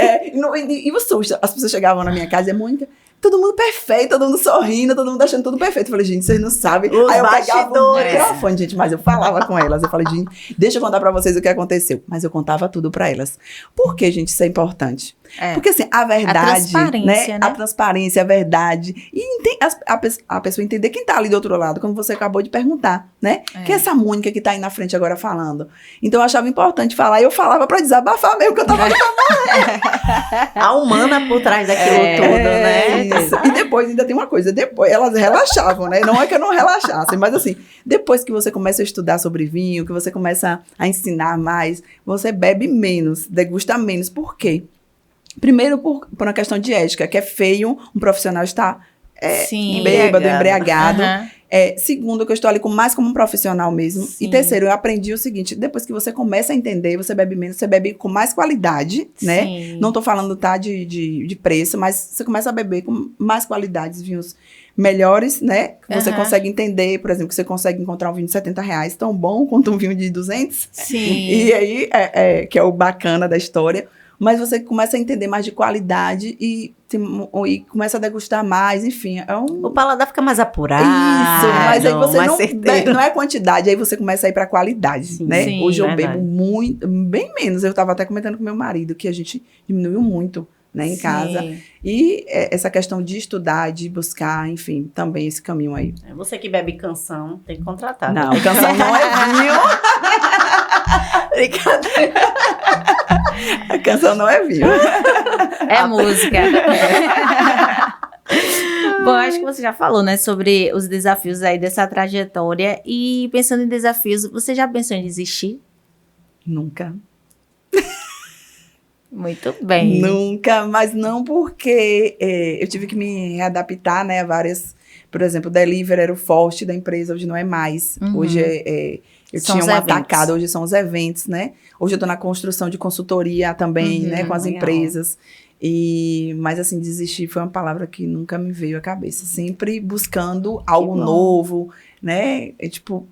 E o susto, as pessoas chegavam na minha casa e diziam, Mônica, todo mundo perfeito, todo mundo sorrindo, todo mundo achando tudo perfeito. Eu falei, gente, vocês não sabem. Os aí eu pegava o bastidores. microfone, gente, mas eu falava com elas. Eu falei, gente, deixa eu contar pra vocês o que aconteceu. Mas eu contava tudo pra elas. Por que, gente, isso é importante? Porque assim, a verdade, transparência, né? A transparência, a verdade. E a pessoa entender quem tá ali do outro lado, como você acabou de perguntar, né? Que é essa Mônica que tá aí na frente agora falando. Então eu achava importante falar, e eu falava pra desabafar mesmo, que eu tava A humana por trás daquilo tudo, né? Isso. E depois, ainda tem uma coisa, depois elas relaxavam, né? Não é que eu não relaxasse, mas assim, depois que você começa a estudar sobre vinho, que você começa a ensinar mais, você bebe menos, degusta menos. Por quê? Primeiro, por uma questão de ética, que é feio um profissional estar bêbado, embriagado. Uhum. Segundo, que eu estou ali mais como um profissional mesmo. Sim. E terceiro, eu aprendi o seguinte, depois que você começa a entender, você bebe menos, você bebe com mais qualidade, né? Sim. Não tô falando, tá, de preço, mas você começa a beber com mais qualidades, vinhos melhores, né? Que você consegue entender, por exemplo, que você consegue encontrar um vinho de R$70 tão bom quanto um vinho de 200. Sim. E aí, que é o bacana da história. Mas você começa a entender mais de qualidade e começa a degustar mais, enfim. O paladar fica mais apurado. Isso, mas aí você mais certeiro. não é quantidade, aí você começa a ir pra qualidade, Sim, né? sim, Hoje eu verdade. bebo bem menos. Eu tava até comentando com meu marido que a gente diminuiu muito, né, em Sim. casa. E essa questão de estudar, de buscar, enfim, também esse caminho aí. Você que bebe canção, tem que contratar. Não, canção não é vinho. Brincadeira. A canção não é vinho. É música. Bom, acho que você já falou, né, sobre os desafios aí dessa trajetória. E pensando em desafios, você já pensou em desistir? Nunca. Muito bem. Nunca, mas não porque eu tive que me readaptar, né, a várias... Por exemplo, o delivery era o forte da empresa, hoje não é mais. Uhum. Hoje eu São tinha os um eventos. atacado, hoje são os eventos, né? Hoje eu tô na construção de consultoria também, né, com as legal. empresas. Mas assim, desistir foi uma palavra que nunca me veio à cabeça. Sempre buscando algo bom. novo, né?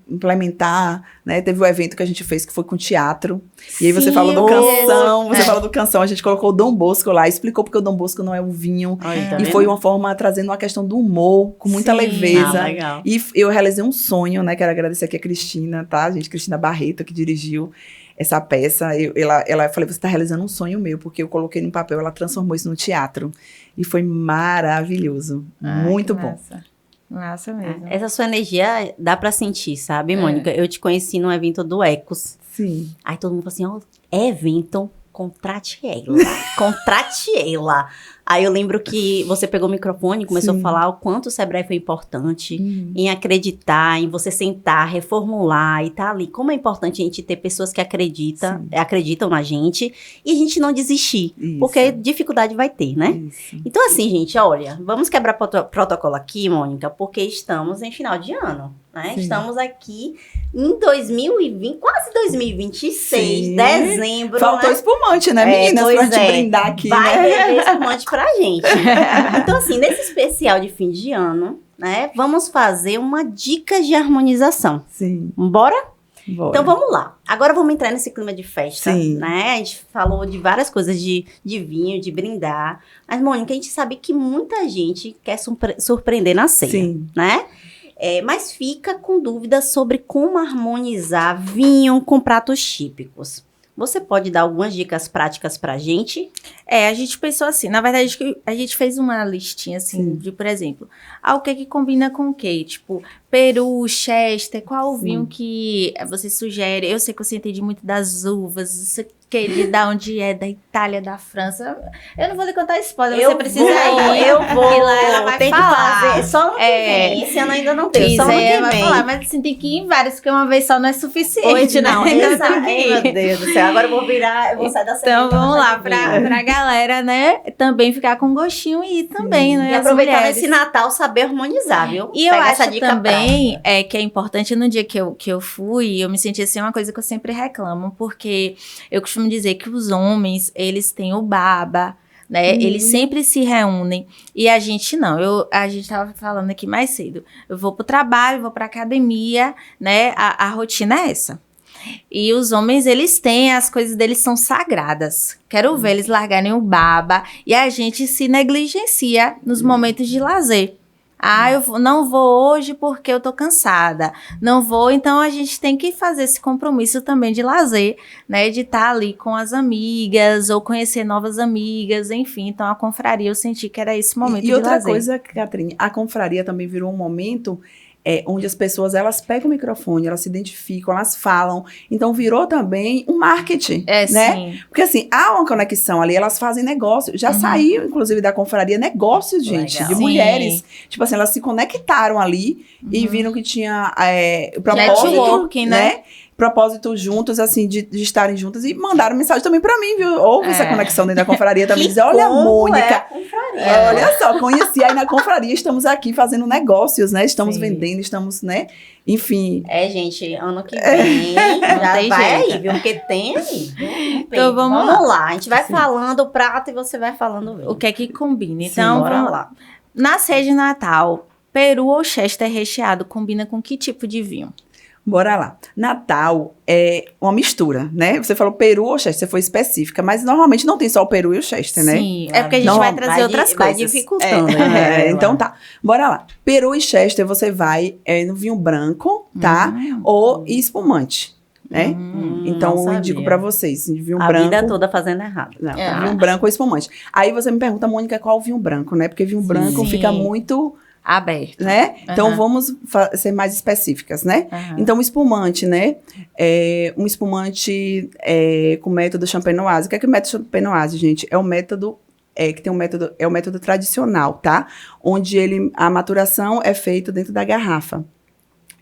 Implementar, né? Teve um evento que a gente fez que foi com teatro. E aí você Sim, falou do eu canção, mesmo. você falou do canção, a gente colocou o Dom Bosco lá, explicou porque o Dom Bosco não é um vinho. Olha, tá E vendo? foi uma forma trazendo uma questão do humor, com muita Sim. leveza. legal. E eu realizei um sonho, né? Quero agradecer aqui a Cristina, tá? Gente, Cristina Barreto, que dirigiu essa peça. Ela falei, você tá realizando um sonho meu, porque eu coloquei no papel, ela transformou isso no teatro. E foi maravilhoso. Muito que bom. Massa. Massa mesmo. Essa sua energia dá pra sentir, sabe, Mônica? Eu te conheci num evento do Ecos. Sim. Aí todo mundo falou assim, ó, evento, contrate ela. Contrate ela. Aí eu lembro que você pegou o microfone e começou Sim. a falar o quanto o Sebrae foi importante Uhum. em acreditar, em você sentar, reformular e tá ali. Como é importante a gente ter pessoas que acreditam na gente e a gente não desistir. Isso. Porque dificuldade vai ter, né? Isso. Então, assim, gente, olha, vamos quebrar protocolo aqui, Mônica, porque estamos em final de ano, né? Sim. Estamos aqui em 2020, quase 2026, Sim. dezembro, Faltou né? espumante, né, meninas? Pra Pois gente brindar aqui, vai né? beber espumante pra gente. Então, assim, nesse especial de fim de ano, né, vamos fazer uma dica de harmonização. Sim. Bora? Bora. Então vamos lá. Agora vamos entrar nesse clima de festa, Sim. né? A gente falou de várias coisas de vinho, de brindar. Mas, Mônica, a gente sabe que muita gente quer surpreender na ceia, Sim. né? mas fica com dúvidas sobre como harmonizar vinho com pratos típicos. Você pode dar algumas dicas práticas pra gente? A gente pensou assim, na verdade, a gente fez uma listinha, assim, de, por exemplo, o que combina com o quê? Tipo, Peru, Chester, qual o vinho que você sugere? Eu sei que você entende muito das uvas, você queria da onde é, da Itália, da França. Eu não vou lhe contar spoiler, você precisa ir. Eu vou, e lá ela vai tem falar. que fazer, só ano que vem, esse ano ainda não tem, só ano Quiser, que vai vem. falar, mas assim, tem que ir em vários, porque uma vez só não é suficiente, Pois né? não, Então, exato. tem que ir. Meu Deus do céu, agora eu vou sair da Então semente, vamos lá, pra pra galera, né, também ficar com gostinho e ir também, né, E as aproveitar mulheres. nesse Natal, saber harmonizar, viu? E eu Pega acho essa dica também que é importante, no dia que eu fui, eu me senti assim, uma coisa que eu sempre reclamo, porque eu costumo dizer que os homens, eles têm o baba, né, eles sempre se reúnem, e a gente não, a gente tava falando aqui mais cedo, eu vou pro trabalho, vou pra academia, né, a rotina é essa. E os homens, eles têm, as coisas deles são sagradas. Quero ver eles largarem o baba e a gente se negligencia nos momentos de lazer. Não vou hoje porque eu tô cansada. Não vou, então a gente tem que fazer esse compromisso também de lazer, né? De estar ali com as amigas ou conhecer novas amigas, enfim. Então a confraria, eu senti que era esse momento de lazer. E outra coisa, Catherine, a confraria também virou um momento onde as pessoas, elas pegam o microfone, elas se identificam, elas falam. Então, virou também um marketing, né? Sim. Porque, assim, há uma conexão ali, elas fazem negócio. Já saiu, inclusive, da confraria negócios, gente, Legal. de Sim. mulheres. Tipo assim, elas se conectaram ali e viram que tinha propósito, Networking, né? Propósito juntos, assim, de estarem juntas. E mandaram mensagem também pra mim, viu? Houve essa conexão dentro da confraria também. Dizer, olha, Mônica, olha só, conheci aí na confraria, estamos aqui fazendo negócios, né? Estamos vendendo, estamos, né? Enfim. Gente, ano que vem já tem vai jeito. aí, viu? Porque tem aí. Viu? Então, vamos lá. A gente vai falando o prato e você vai falando o vinho. O que é que combina? Então, bora vamos lá. lá. Na ceia de Natal, Peru ou Chester recheado combina com que tipo de vinho? Bora lá. Natal é uma mistura, né? Você falou Peru ou Chester, você foi específica, mas normalmente não tem só o Peru e o Chester, né? Sim, é porque a gente Não, vai trazer outras vai coisas. dificultando, né? Então tá. Bora lá. Peru e Chester, você vai no vinho branco, tá? Ou espumante, né? Então, não eu sabia. indico pra vocês, vinho A branco. vida toda fazendo errado. Não, vinho branco ou espumante. Aí você me pergunta, Mônica, qual o vinho branco, né? Porque vinho branco Sim. fica muito, Aberto. né? Então, vamos ser mais específicas, né? Então, o espumante, né? Um espumante com método champenoise. O que é o método champenoise, gente? É o método que tem é o método tradicional, tá? Onde a maturação é feita dentro da garrafa.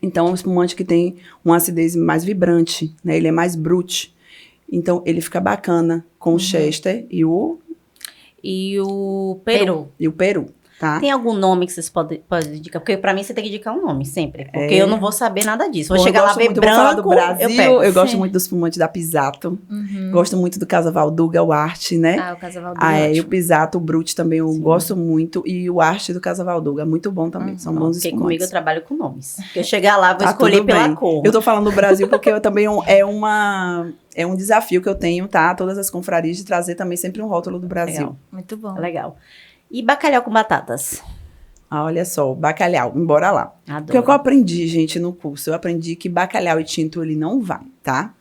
Então, é um espumante que tem uma acidez mais vibrante, né? Ele é mais brut. Então, ele fica bacana com o Chester e o Peru. Peru, tá? Tem algum nome que vocês podem indicar? Porque pra mim você tem que indicar um nome sempre. Porque eu não vou saber nada disso. Vou Bom, chegar eu lá, gosto ver muito, branco, vou falar do Brasil, eu pego. eu gosto muito do espumante da Pisato. Gosto muito do Casa Valduga, o Arte, né? O Casa Valduga E o Pisato, o Brut também eu gosto muito. E o Arte do Casa Valduga, muito bom também. São bons Porque espumantes. comigo eu trabalho com nomes. Porque eu chegar lá, vou Tá escolher tudo pela bem. cor. Eu tô falando do Brasil porque eu também é um desafio que eu tenho, tá? Todas as confrarias de trazer também sempre um rótulo do Brasil. Legal. Muito bom. Legal. E bacalhau com batatas? Olha só, bacalhau, embora lá. Adoro. Porque o que eu aprendi, gente, no curso, eu aprendi que bacalhau e tinto, ele não vai, tá?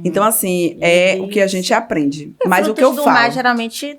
Então, assim, o que a gente aprende. Mas o que eu do falo... mar, geralmente,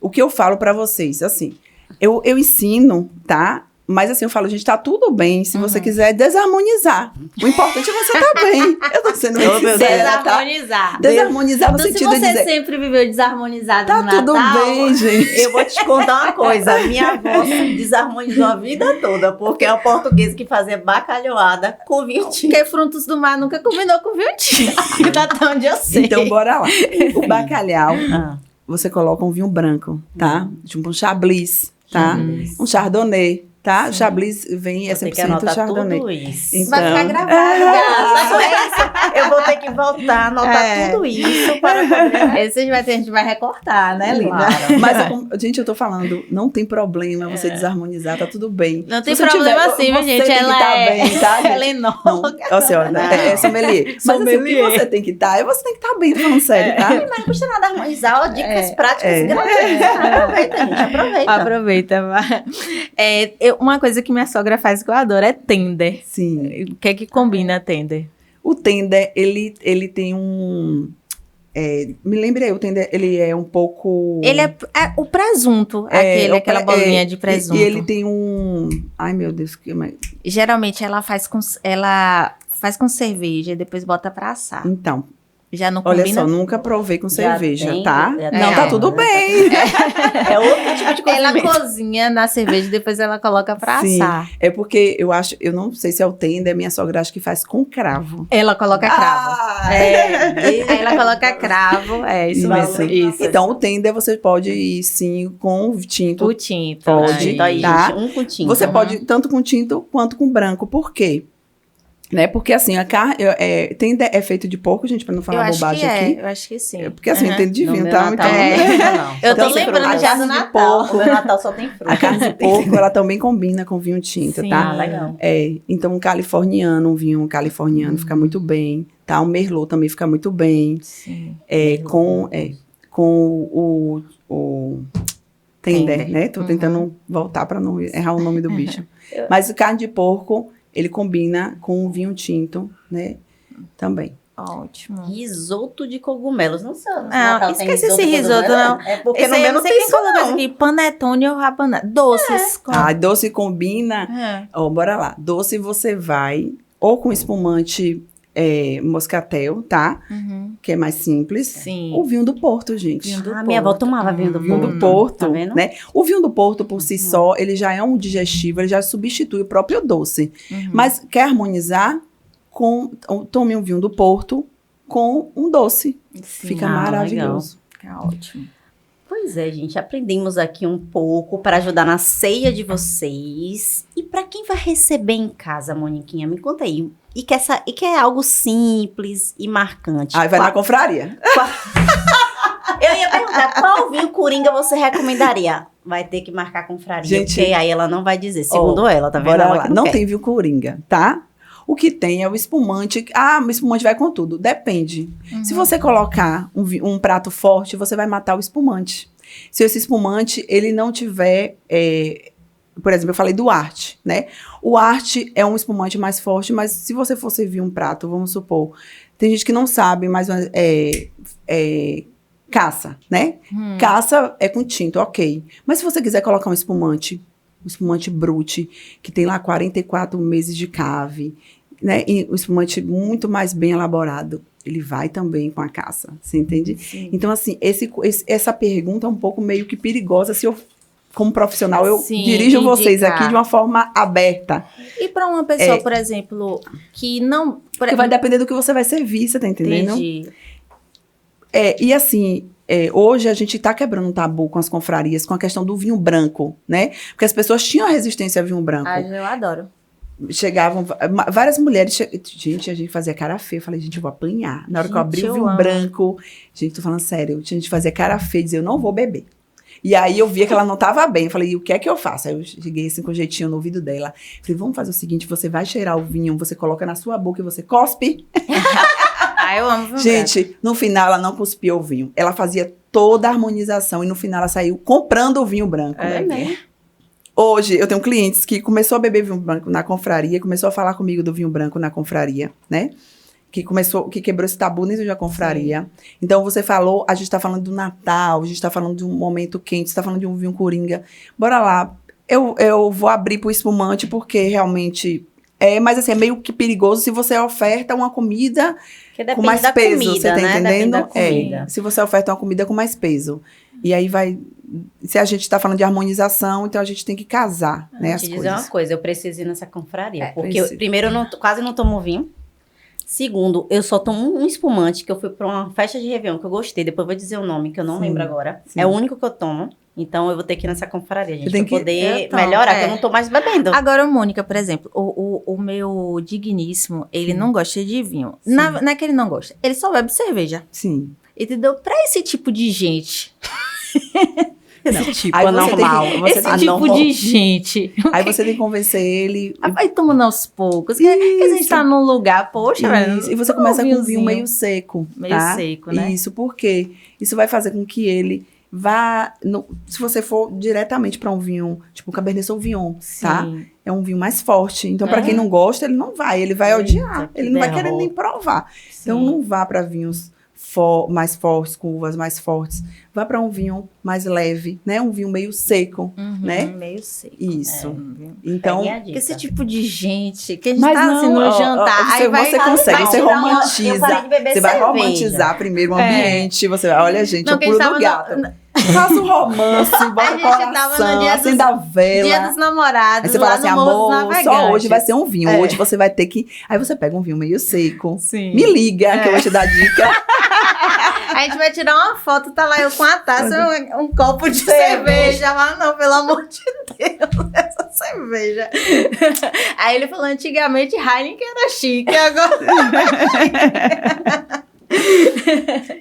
O que eu falo pra vocês, assim, eu ensino, tá? Mas assim, eu falo, gente, tá tudo bem se você quiser desarmonizar. O importante é você tá bem. Eu tô sendo muito sincera, tá? desarmonizar. Desarmonizar no Então, se sentido de você dizer... sempre viveu desarmonizada Tá no tudo Natal, bem, gente. Eu vou te contar uma coisa. Minha avó se desarmonizou a vida toda. Porque é o português que fazia bacalhoada com vinho tinto. porque frutos do mar nunca combinou com vinho tinto. Até onde eu sei. Então, bora lá. O bacalhau, Ah. você coloca um vinho branco, tá? Tipo um chablis, tá? Um chardonnay, tá? O chablis vem, é Vou ter que 100% anotar chardonnay. tudo isso. Então, Vai ficar gravado, gata. Eu vou ter que voltar, anotar tudo isso para poder... Esse a gente vai recortar, né, linda? Claro. Mas, gente, eu tô falando, não tem problema você desarmonizar, tá tudo bem. Não tem Se você problema tiver- assim, você gente. tem que Ela tá é... bem, tá, gente? ela é nova. Não, assim, ó, é sommelier. Mas assim, o que Sommelier. você tem que estar, você tem que estar bem, tô falando sério, tá? Mas não custa nada harmonizar, ó, dicas práticas gratuitas. Aproveita, gente, aproveita. Aproveita, vai. Uma coisa que minha sogra faz que eu adoro é tender. Sim. O que é que combina tender? O tender, ele tem me lembrei, o tender, ele é um pouco... Ele é o presunto, aquela bolinha de presunto. E ele tem ai, meu Deus, que mais? Geralmente ela faz com cerveja e depois bota pra assar. Então, Já não combina? olha só, nunca provei com cerveja, tem, tá? já Não, tem. tá tudo bem. É outro tipo de Ela cozimento. cozinha na cerveja e depois ela coloca pra Sim. assar. É porque eu não sei se é o tender, minha sogra acha que faz com cravo. Ela coloca cravo. É, Ela coloca cravo, isso mesmo. Isso. Então, o tender você pode ir, sim, com tinto. O tinto. Pode, Tinto aí, tá? gente, um com tinto. Você pode tanto com tinto quanto com branco. Por quê? Né? Porque assim, a carne tender é feito de porco, gente, pra não Eu falar acho que bobagem aqui. eu acho que sim. Porque assim, eu entendo de No vinho, meu tá? Natal Então, não tem isso, não. Eu tô Então, assim, lembrando a já carne do de Natal. porco. No meu Natal só tem fruta. a carne de porco, ela também combina com vinho tinto, Sim. tá? Ah, legal. Então, um vinho californiano fica muito bem, tá? O merlot também fica muito bem. Sim. Com o tender, Tender. né? Tô tentando voltar para não errar o nome do bicho. Mas o carne de porco, ele combina com o vinho tinto, né? Também. Ótimo. Risoto de cogumelos. Não sei. Não, esquece esse risoto, não. É porque Esse no aí meu não não sei tem quem isso, colocou não. aqui. Panetone ou rabanada. Doces. Com... Doce combina. É. Ó, bora lá. Doce você vai ou com espumante moscatel, tá? Uhum. Que é mais simples. Sim. O vinho do Porto, gente. Vinho do Ah, minha avó Porto. tomava vinho do O vinho Porto. do Porto, Tá vendo? né? O vinho do Porto, por si só, ele já é um digestivo, ele já substitui o próprio doce. Uhum. Mas quer harmonizar tome um vinho do Porto com um doce. Sim. Fica Ah, maravilhoso. Fica ótimo. Pois é, gente, aprendemos aqui um pouco para ajudar na ceia de vocês. E para quem vai receber em casa, Moniquinha, me conta aí. E quer algo simples e marcante. Aí vai na confraria. Eu ia perguntar, qual vinho coringa você recomendaria? Vai ter que marcar confraria, Gente, porque aí ela não vai dizer, segundo ela, tá vendo? Bora Ela lá. que Não quer. tem vinho coringa, tá? O que tem é o espumante. O espumante vai com tudo. Depende. Se você colocar um prato forte, você vai matar o espumante. Se esse espumante, ele não tiver... por exemplo, eu falei do arte, né? O arte é um espumante mais forte, mas se você for servir um prato, vamos supor... Tem gente que não sabe, mas caça, né? Caça é com tinto, ok. Mas se você quiser colocar um espumante brute, que tem lá 44 meses de cave, né? E um espumante muito mais bem elaborado, ele vai também com a caça, você entende? Sim. Então, assim, essa pergunta é um pouco meio que perigosa. Se eu, como profissional, eu Sim, dirijo vocês indicar. aqui de uma forma aberta. E para uma pessoa, por exemplo, que não... Porque vai depender do que você vai servir, você tá entendendo? Entendi. E assim, hoje a gente tá quebrando um tabu com as confrarias, com a questão do vinho branco, né? Porque as pessoas tinham resistência ao vinho branco. Eu adoro. Chegavam, várias mulheres, gente, a gente fazia cara feia. Eu falei, gente, eu vou apanhar. Na hora que eu abri o eu vinho amo. branco, gente, tô falando sério, a gente fazia cara feia e dizia, eu não vou beber. E aí eu via que ela não tava bem. Eu falei, o que é que eu faço? Aí eu cheguei assim com um jeitinho no ouvido dela. Falei, vamos fazer o seguinte, você vai cheirar o vinho, você coloca na sua boca e você cospe. Eu amo vinho Gente, no final ela não cuspiu o vinho. Ela fazia toda a harmonização e no final ela saiu comprando o vinho branco. branco. Hoje, eu tenho clientes que começou a beber vinho branco na confraria, começou a falar comigo do vinho branco na confraria, né? Que quebrou esse tabu dentro da confraria. Então, você falou, a gente tá falando do Natal, a gente tá falando de um momento quente, você tá falando de um vinho coringa. Bora lá. Eu vou abrir pro espumante, porque realmente... mas assim, é meio que perigoso se você oferta uma comida Que com depende mais da peso, comida, você tá né? Depende entendendo? da comida. Se você oferta uma comida com mais peso. E aí vai... Se a gente tá falando de harmonização, então a gente tem que casar, né, as Te dizer coisas. uma coisa, eu preciso ir nessa confraria. Porque, precisa. primeiro, eu quase não tomo vinho. Segundo, eu só tomo um espumante, que eu fui pra uma festa de Réveillon, que eu gostei. Depois eu vou dizer o nome, que eu não Sim, lembro agora. sim. É o único que eu tomo. Então, eu vou ter que ir nessa confraria, gente, tem pra que- poder Eu tomo, melhorar, que eu não tô mais bebendo. Agora, Mônica, por exemplo, o meu digníssimo, ele não gosta de vinho. Não é que ele não gosta, ele só bebe cerveja. Sim. Entendeu? Pra esse tipo de gente. Esse tipo Aí você tem anormal. que- você Esse tem- tipo de gente. Aí você tem que convencer ele. Vai tomando aos poucos. Que a gente Isso. tá num lugar, poxa, velho. Isso, e você toma começa com um vinho vinhozinho. meio seco. Meio tá? seco, né? Isso, porque isso vai fazer com que ele se você for diretamente para um vinho, tipo o Cabernet Sauvignon, tá? Sim. É um vinho mais forte. Então, para quem não gosta, ele não vai. Ele vai odiar. que Ele não vai querer derrota. nem provar. Então, Sim. não vá para vinhos mais fortes, com uvas mais fortes. Vá para um vinho mais leve, né? Um vinho meio seco, né? Meio seco. Isso. Então, Então, Esse tipo de gente que a gente mas tá assim no ó, jantar, você, aí vai você consegue, vai você tirar uma- romantiza. eu parei de beber Você vai cerveja. romantizar primeiro o ambiente. Você vai, olha, gente, Não, é o que a pulo gente do tava gato. Faça um romance, bota A o gente tava no coração, dia acenda a vela. Dia dos Namorados, Aí você lá fala assim, no Morro dos amor, Navegantes. só hoje vai ser um vinho. É. Hoje você vai ter que... Aí você pega um vinho meio seco. Sim. Me liga, que eu vou te dar dica. A gente vai tirar uma foto, tá lá eu com a taça e um copo de cerveja. Lá não, pelo amor de Deus, essa cerveja. Aí ele falou, antigamente Heineken era chique, agora...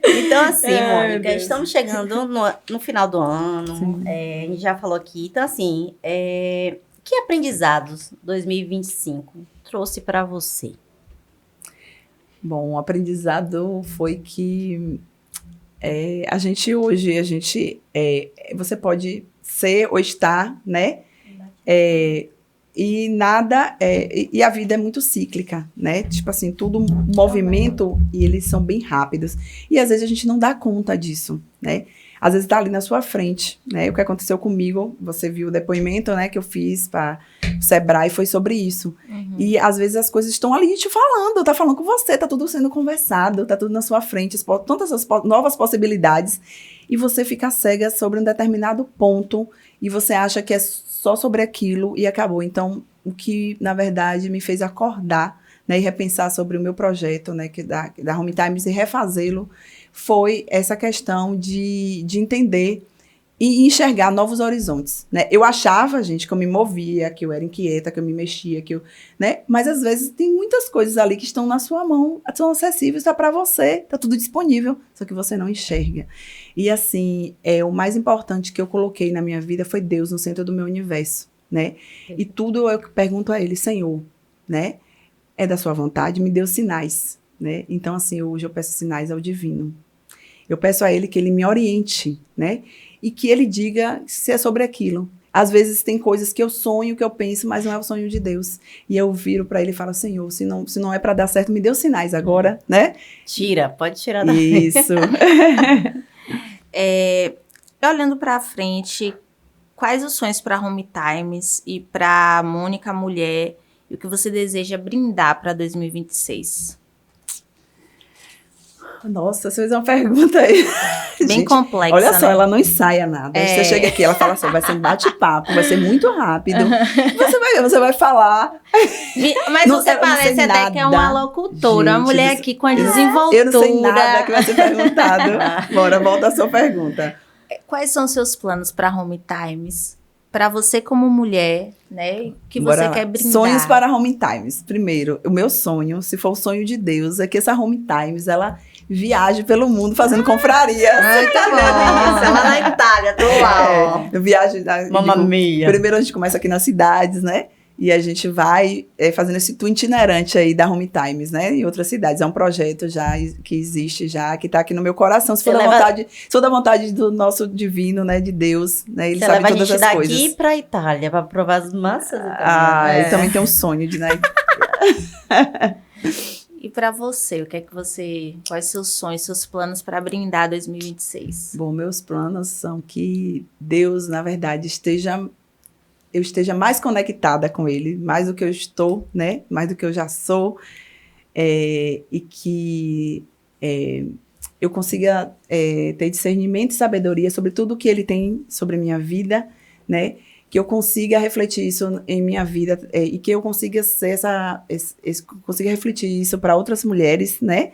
Então, assim, Ai, Mônica, Deus. estamos chegando no final do ano. A gente já falou aqui. Então, assim, que aprendizados 2025 trouxe para você? Bom, o aprendizado foi que você pode ser ou estar, né? E nada, e a vida é muito cíclica, né? Tipo assim, tudo movimento e eles são bem rápidos. E às vezes a gente não dá conta disso, né? Às vezes tá ali na sua frente, né? O que aconteceu comigo, você viu o depoimento, né, que eu fiz para o Sebrae, foi sobre isso. E às vezes as coisas estão ali te falando, tá falando com você, tá tudo sendo conversado, tá tudo na sua frente, tantas novas possibilidades, e você fica cega sobre um determinado ponto, e você acha que é só sobre aquilo, e acabou. Então, o que, na verdade, me fez acordar, né, e repensar sobre o meu projeto, né, que da Home Times, e refazê-lo, foi essa questão de entender e enxergar novos horizontes, né? Eu achava, gente, que eu me movia, que eu era inquieta, que eu me mexia, né? Mas às vezes tem muitas coisas ali que estão na sua mão, são acessíveis, tá para você, tá tudo disponível, só que você não enxerga. E assim, o mais importante que eu coloquei na minha vida foi Deus no centro do meu universo, né? E tudo eu pergunto a Ele, Senhor, né? É da sua vontade, me deu sinais, né? Então assim, hoje eu peço sinais ao divino. Eu peço a Ele que Ele me oriente, né? E que Ele diga se é sobre aquilo. Às vezes tem coisas que eu sonho, que eu penso, mas não é o sonho de Deus. E eu viro para Ele e falo, Senhor, se não é para dar certo, me dê os sinais agora, né? Pode tirar da Isso. Olhando para frente, quais os sonhos para Home Times e para Mônica Mulher e o que você deseja brindar para 2026? Nossa, você fez uma pergunta aí. Bem Gente, complexa, olha só, né? ela não ensaia nada. Você chega aqui, ela fala assim, vai ser um bate-papo, vai ser muito rápido. Você vai falar. Mas Não, você eu não parece sei até que é uma locutora, uma Gente, mulher aqui com a desenvoltura. Eu não sei nada que vai ser perguntado. Bora, volta a sua pergunta. Quais são seus planos para Home Times? Para você como mulher, né? Que você Bora lá. quer brindar? Sonhos para Home Times. Primeiro, o meu sonho, se for o sonho de Deus, é que essa Home Times, ela viaje pelo mundo fazendo confraria. Muito bom. Lá na Itália, tô lá, ó. Eu viajo. Mamma mia. Primeiro a gente começa aqui nas cidades, né? E a gente vai fazendo esse tour itinerante aí da Home Times, né? Em outras cidades. É um projeto já que existe já, que tá aqui no meu coração. Se for da vontade do nosso divino, né? De Deus, né? Ele Você sabe leva a todas gente as daqui coisas. pra Itália, pra provar as massas Eu também tenho um sonho de, né? E para você, quais seus sonhos, seus planos para brindar 2026? Bom, meus planos são que Deus, na verdade, eu esteja mais conectada com Ele, mais do que eu estou, né? Mais do que eu já sou. E que eu consiga ter discernimento e sabedoria sobre tudo que Ele tem sobre a minha vida, né? Que eu consiga refletir isso em minha vida e que eu consiga ser consiga refletir isso para outras mulheres, né?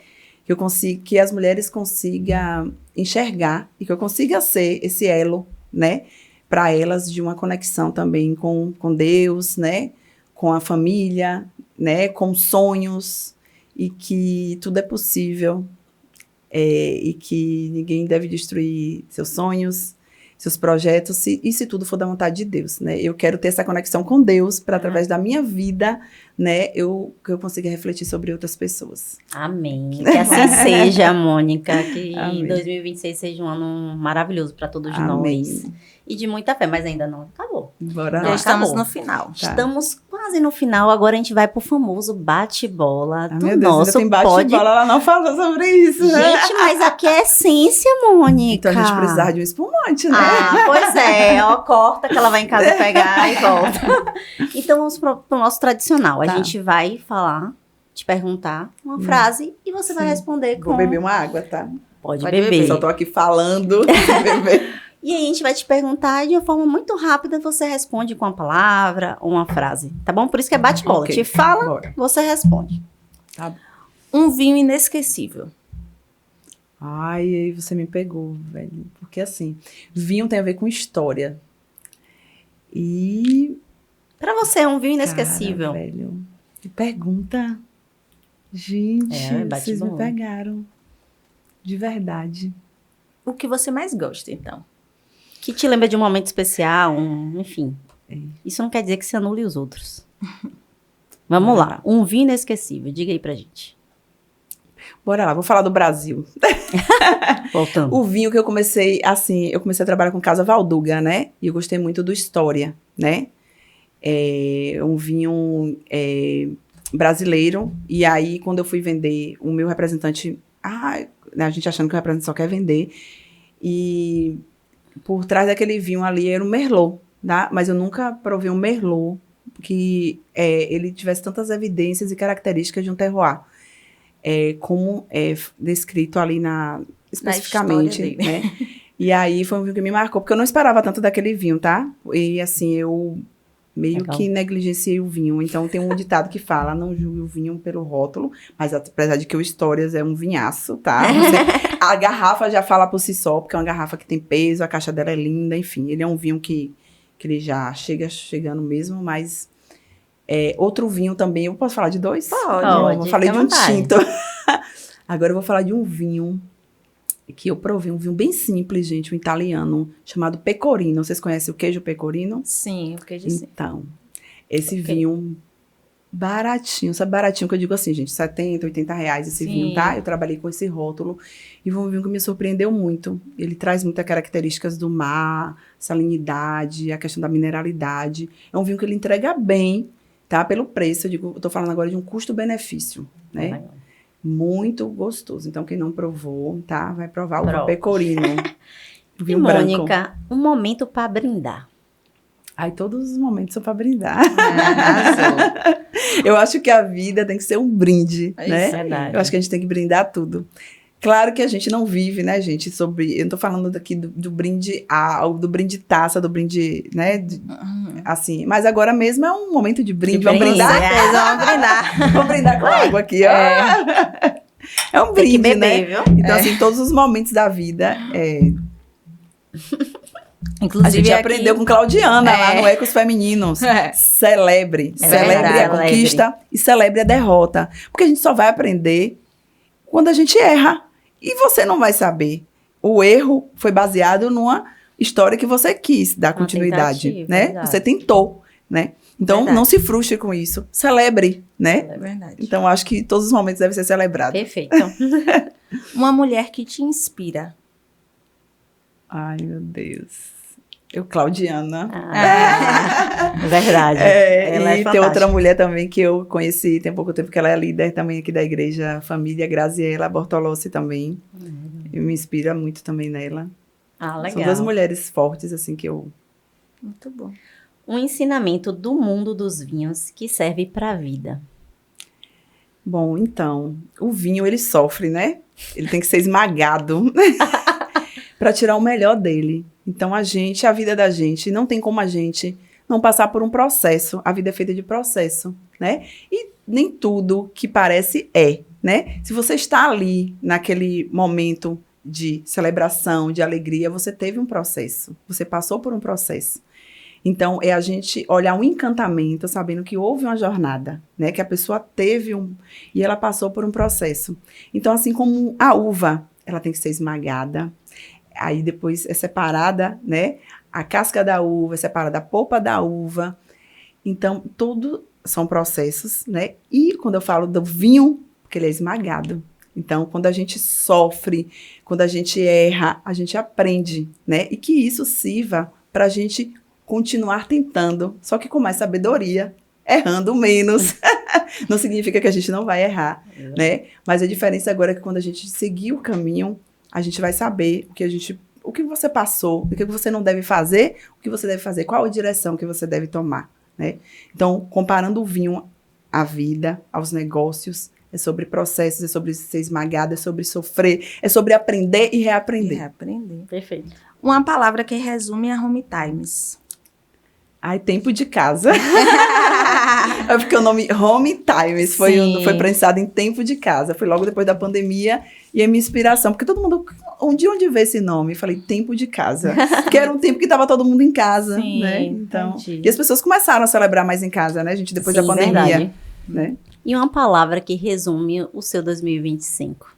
Que as mulheres consigam enxergar e que eu consiga ser esse elo, né? Para elas de uma conexão também com Deus, né? Com a família, né? Com sonhos e que tudo é possível e que ninguém deve destruir seus sonhos, seus projetos, e se tudo for da vontade de Deus, né? Eu quero ter essa conexão com Deus para, através da minha vida, né, que eu consiga refletir sobre outras pessoas. Amém. Que assim seja, Mônica. Que Amém. 2026 seja um ano maravilhoso para todos Amém. nós. E de muita fé, mas ainda não acabou. Bora Já lá. estamos acabou. no final. Tá. Estamos quase no final. Agora a gente vai pro famoso bate-bola Ah, do meu Deus, nosso ainda tem bate-bola, ela não falou sobre isso, né? Gente, mas aqui é essência, Mônica. Então a gente precisava de um espumante, né? Ah, pois é. Ó, corta que ela vai em casa pegar e volta. Então vamos pro nosso tradicional. A Tá. gente vai falar, te perguntar uma frase e você vai Sim. responder com... Vou beber uma água, tá? Pode Pode beber. beber. Só tô aqui falando. beber. E aí a gente vai te perguntar e de uma forma muito rápida você responde com uma palavra ou uma frase, tá bom? Por isso que é bate-bola. Ok. Te fala, Bora. você responde. Tá. Um vinho inesquecível. Ai, aí você me pegou, velho. Porque assim, vinho tem a ver com história. E... Pra você é um vinho inesquecível. Cara, velho, que pergunta. Gente, vocês me bate-bola. pegaram. De verdade. O que você mais gosta, então? Que te lembra de um momento especial, enfim. É. Isso não quer dizer que se anule os outros. Vamos lá. Um vinho inesquecível. Diga aí pra gente. Bora lá, vou falar do Brasil. Voltando. O vinho que eu comecei a trabalhar com Casa Valduga, né? E eu gostei muito do História, né? É um vinho brasileiro. E aí, quando eu fui vender, o meu representante... a gente achando que o representante só quer vender. E por trás daquele vinho ali era um Merlot, tá? Mas eu nunca provei um Merlot que ele tivesse tantas evidências e características de um terroir. Como é descrito ali especificamente, história dele. né? E aí foi um vinho que me marcou, porque eu não esperava tanto daquele vinho, tá? E assim, eu meio Legal. que negligenciei o vinho. Então tem um ditado que fala, não julgue o vinho pelo rótulo, mas apesar de que o Histórias é um vinhaço, tá? A garrafa já fala por si só, porque é uma garrafa que tem peso, a caixa dela é linda, enfim. Ele é um vinho que ele já chegando mesmo, mas... outro vinho também, eu posso falar de dois? Pode. Não, eu Pode, falei de fica à um vontade. tinto. Agora eu vou falar de um vinho que eu provei, um vinho bem simples, gente, um italiano, chamado Pecorino. Vocês conhecem o queijo Pecorino? Sim, o queijo sim. Então, esse Ok. vinho baratinho, sabe baratinho que eu digo assim, gente, 70, 80 reais esse Sim. vinho, tá? Eu trabalhei com esse rótulo e foi um vinho que me surpreendeu muito. Ele traz muitas características do mar, salinidade, a questão da mineralidade. É um vinho que ele entrega bem, tá? Pelo preço, eu tô falando agora de um custo-benefício, né? Legal. Muito gostoso. Então, quem não provou, tá? Vai provar o Prova. Pecorino. E Vinho branco. Mônica, um momento pra brindar. Ai, todos os momentos são para brindar. Arrasou. Eu acho que a vida tem que ser um brinde, É né? isso aí. Verdade. Eu acho que a gente tem que brindar tudo. Claro que a gente não vive, né, gente, eu não tô falando daqui do brinde do brinde taça, do brinde, né, assim. Mas agora mesmo é um momento de brinde. Vamos brinde, brindar? né? Vamos brindar. Vamos brindar com água aqui, ó. É um Tem brinde, que beber, né? viu? Então, assim, todos os momentos da vida, Inclusive, a gente aqui- aprendeu com Claudiana lá no Ecos Femininos. É. Celebre. É Celebre verdade, a conquista e celebre a derrota. Porque a gente só vai aprender quando a gente erra. E você não vai saber. O erro foi baseado numa história que você quis dar Uma continuidade, tentativa, né? verdade. Você tentou, né? Então, Verdade. não se frustre com isso. Celebre, né? É verdade. Então, acho que todos os momentos devem ser celebrados. Perfeito. Uma mulher que te inspira. Ai, meu Deus. Claudiana. Verdade. Ela é E tem fantástica. outra mulher também que eu conheci tem pouco tempo, que ela é líder também aqui da igreja Família, Graziela Bortolossi também. E me inspira muito também nela. Ah, legal. São duas mulheres fortes, assim, que eu... Muito bom. Um ensinamento do mundo dos vinhos que serve pra vida. Bom, então, o vinho, ele sofre, né? Ele tem que ser esmagado para tirar o melhor dele. Então, a vida da gente, não tem como a gente não passar por um processo. A vida é feita de processo, né? E nem tudo que parece né? Se você está ali, naquele momento de celebração, de alegria, você teve um processo. Você passou por um processo. Então, é a gente olhar um encantamento, sabendo que houve uma jornada, né? Que a pessoa teve e ela passou por um processo. Então, assim como a uva, ela tem que ser esmagada. Aí depois é separada, né? A casca da uva é separada da polpa da uva. Então, tudo são processos, né? E quando eu falo do vinho, porque ele é esmagado. Então, quando a gente sofre, quando a gente erra, a gente aprende, né? E que isso sirva para a gente continuar tentando, só que com mais sabedoria, errando menos. Não significa que a gente não vai errar, né? Mas a diferença agora é que quando a gente seguir o caminho, a gente vai saber o que você passou, o que você não deve fazer, o que você deve fazer, qual a direção que você deve tomar, né? Então, comparando o vinho à vida, aos negócios, é sobre processos, é sobre ser esmagado, é sobre sofrer, é sobre aprender e reaprender. Perfeito. Uma palavra que resume a Home Times. Ai, tempo de casa. É porque o nome Home Times foi prensado em tempo de casa. Foi logo depois da pandemia e a minha inspiração. Porque todo mundo, onde vê esse nome? Eu falei, tempo de casa. Porque era um tempo que estava todo mundo em casa, Sim, né? Então, entendi. e as pessoas começaram a celebrar mais em casa, né, gente? Depois da pandemia. Verdade. Né? E uma palavra que resume o seu 2025.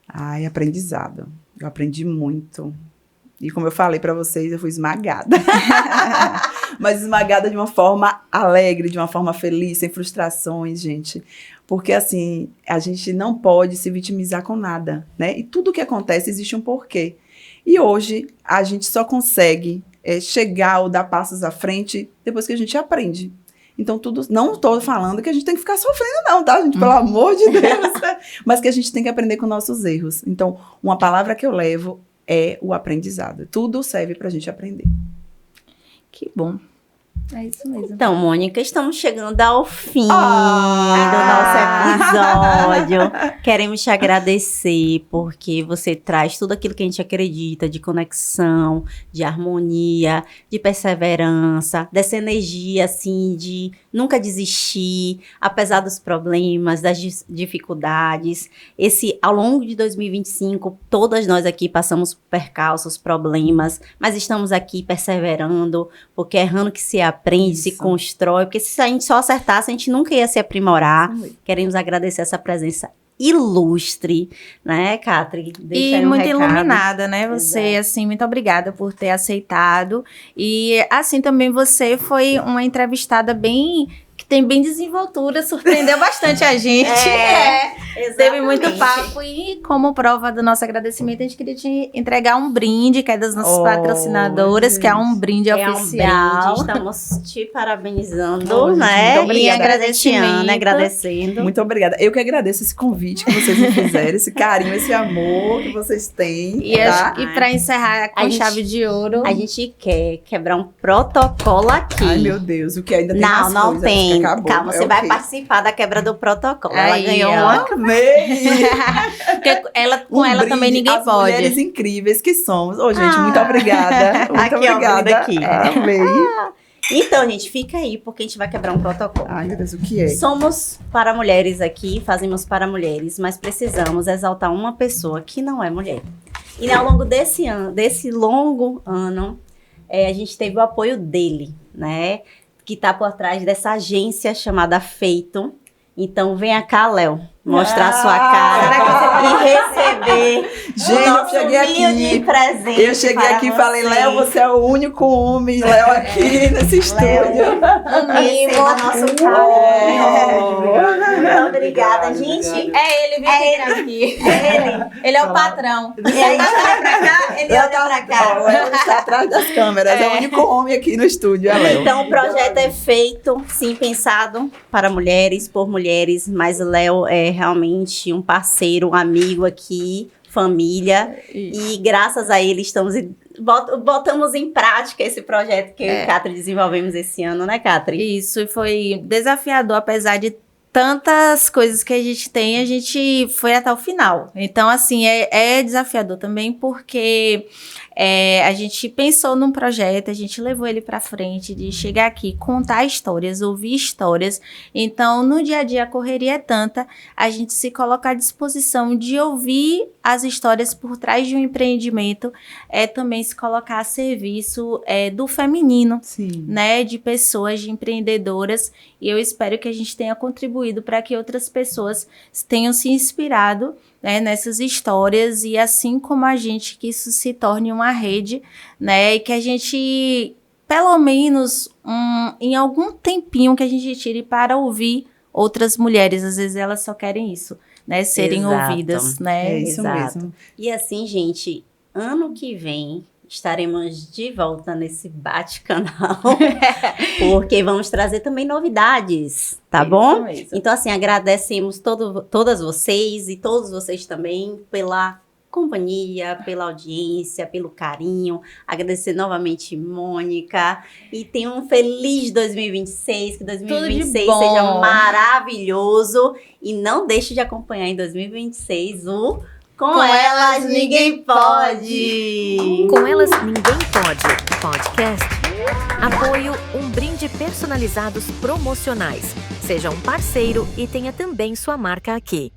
Ai, aprendizado. Eu aprendi muito. E como eu falei pra vocês, eu fui esmagada. Mas esmagada de uma forma alegre, de uma forma feliz, sem frustrações, gente. Porque, assim, a gente não pode se vitimizar com nada, né? E tudo que acontece existe um porquê. E hoje, a gente só consegue chegar ou dar passos à frente depois que a gente aprende. Então, não estou falando que a gente tem que ficar sofrendo, não, tá, gente? Pelo amor de Deus. Mas que a gente tem que aprender com nossos erros. Então, uma palavra que eu levo é o aprendizado. Tudo serve pra gente aprender. Que bom. É isso mesmo. Então, Mônica, estamos chegando ao fim do nosso episódio. Queremos te agradecer porque você traz tudo aquilo que a gente acredita de conexão, de harmonia, de perseverança, dessa energia, assim, de nunca desistir, apesar dos problemas, das dificuldades. Ao longo de 2025, todas nós aqui passamos por percalços, problemas, mas estamos aqui perseverando, porque errando que se aprende, se constrói, porque se a gente só acertasse, a gente nunca ia se aprimorar. Queremos agradecer essa presença ilustre, né, Catri? Deixa e muito iluminada, né? Você, exato. Assim, muito obrigada por ter aceitado. E, assim, também você foi uma entrevistada que tem bem desenvoltura, surpreendeu bastante a gente. Teve muito papo e, como prova do nosso agradecimento, a gente queria te entregar um brinde, que é das nossas patrocinadoras, que é um brinde oficial. Estamos te parabenizando, né? Muito obrigada. E agradecendo. Muito obrigada. Eu que agradeço esse convite que vocês me fizeram, esse carinho, esse amor que vocês têm. E, tá? E para encerrar com chave de ouro, a gente quer quebrar um protocolo aqui. Ai, meu Deus, o que ainda tem mais coisas. Não tem. Calma, você vai participar da quebra do protocolo. Aí, ela ganhou uma. Porque com ela também ninguém as pode. Mulheres incríveis que somos. Gente, muito obrigada. Muito obrigada. Aqui. Amei. Então, gente, fica aí, porque a gente vai quebrar um protocolo. Ai, meu Deus, o que é? Somos para mulheres aqui, fazemos para mulheres, mas precisamos exaltar uma pessoa que não é mulher. E ao longo desse longo ano, a gente teve o apoio dele, né? Que tá por trás dessa agência chamada Feito. Então, venha cá, Léo, mostrar a sua cara e receber gente, o nosso de presente. Eu cheguei aqui e falei, Léo, você é o único homem, Léo, aqui nesse estúdio. Receba nosso carinho. Muito obrigada, gente. É ele, viu? Aqui. É ele. Ele é o patrão. E a gente olha pra cá, ele olha pra cá. O Léo está atrás das câmeras, é o único homem aqui no estúdio, é Léo. Então, o projeto é feito, sim, pensado para mulheres, por mulheres, mas o Léo é realmente um parceiro, um amigo aqui, família, e graças a ele botamos em prática esse projeto que eu e Catri desenvolvemos esse ano, né, Catri? Isso, foi desafiador, apesar de tantas coisas que a gente foi até o final. Então, assim, é desafiador também porque a gente pensou num projeto, a gente levou ele para frente, de chegar aqui, contar histórias, ouvir histórias. Então, no dia a dia, a correria é tanta, a gente se coloca à disposição de ouvir as histórias por trás de um empreendimento é também se colocar a serviço do feminino, Sim. né, de pessoas, de empreendedoras, e eu espero que a gente tenha contribuído para que outras pessoas tenham se inspirado, né, nessas histórias, e assim como a gente, que isso se torne uma rede, né, e que a gente, pelo menos em algum tempinho que a gente tire para ouvir outras mulheres, às vezes elas só querem isso, né, serem Exato. ouvidas, né? É isso mesmo. E assim, gente, ano que vem estaremos de volta nesse bate-canal, porque vamos trazer também novidades, tá bom? Mesmo. Então, assim, agradecemos todas vocês e todos vocês também pela companhia, pela audiência, pelo carinho. Agradecer novamente, Mônica. E tenha um feliz 2026, que 2026 bom. seja maravilhoso. E não deixe de acompanhar em 2026 o Com Elas Ninguém Pode. Com Elas Ninguém Pode podcast. Apoio Um Brinde Personalizados Promocionais. Seja um parceiro e tenha também sua marca aqui.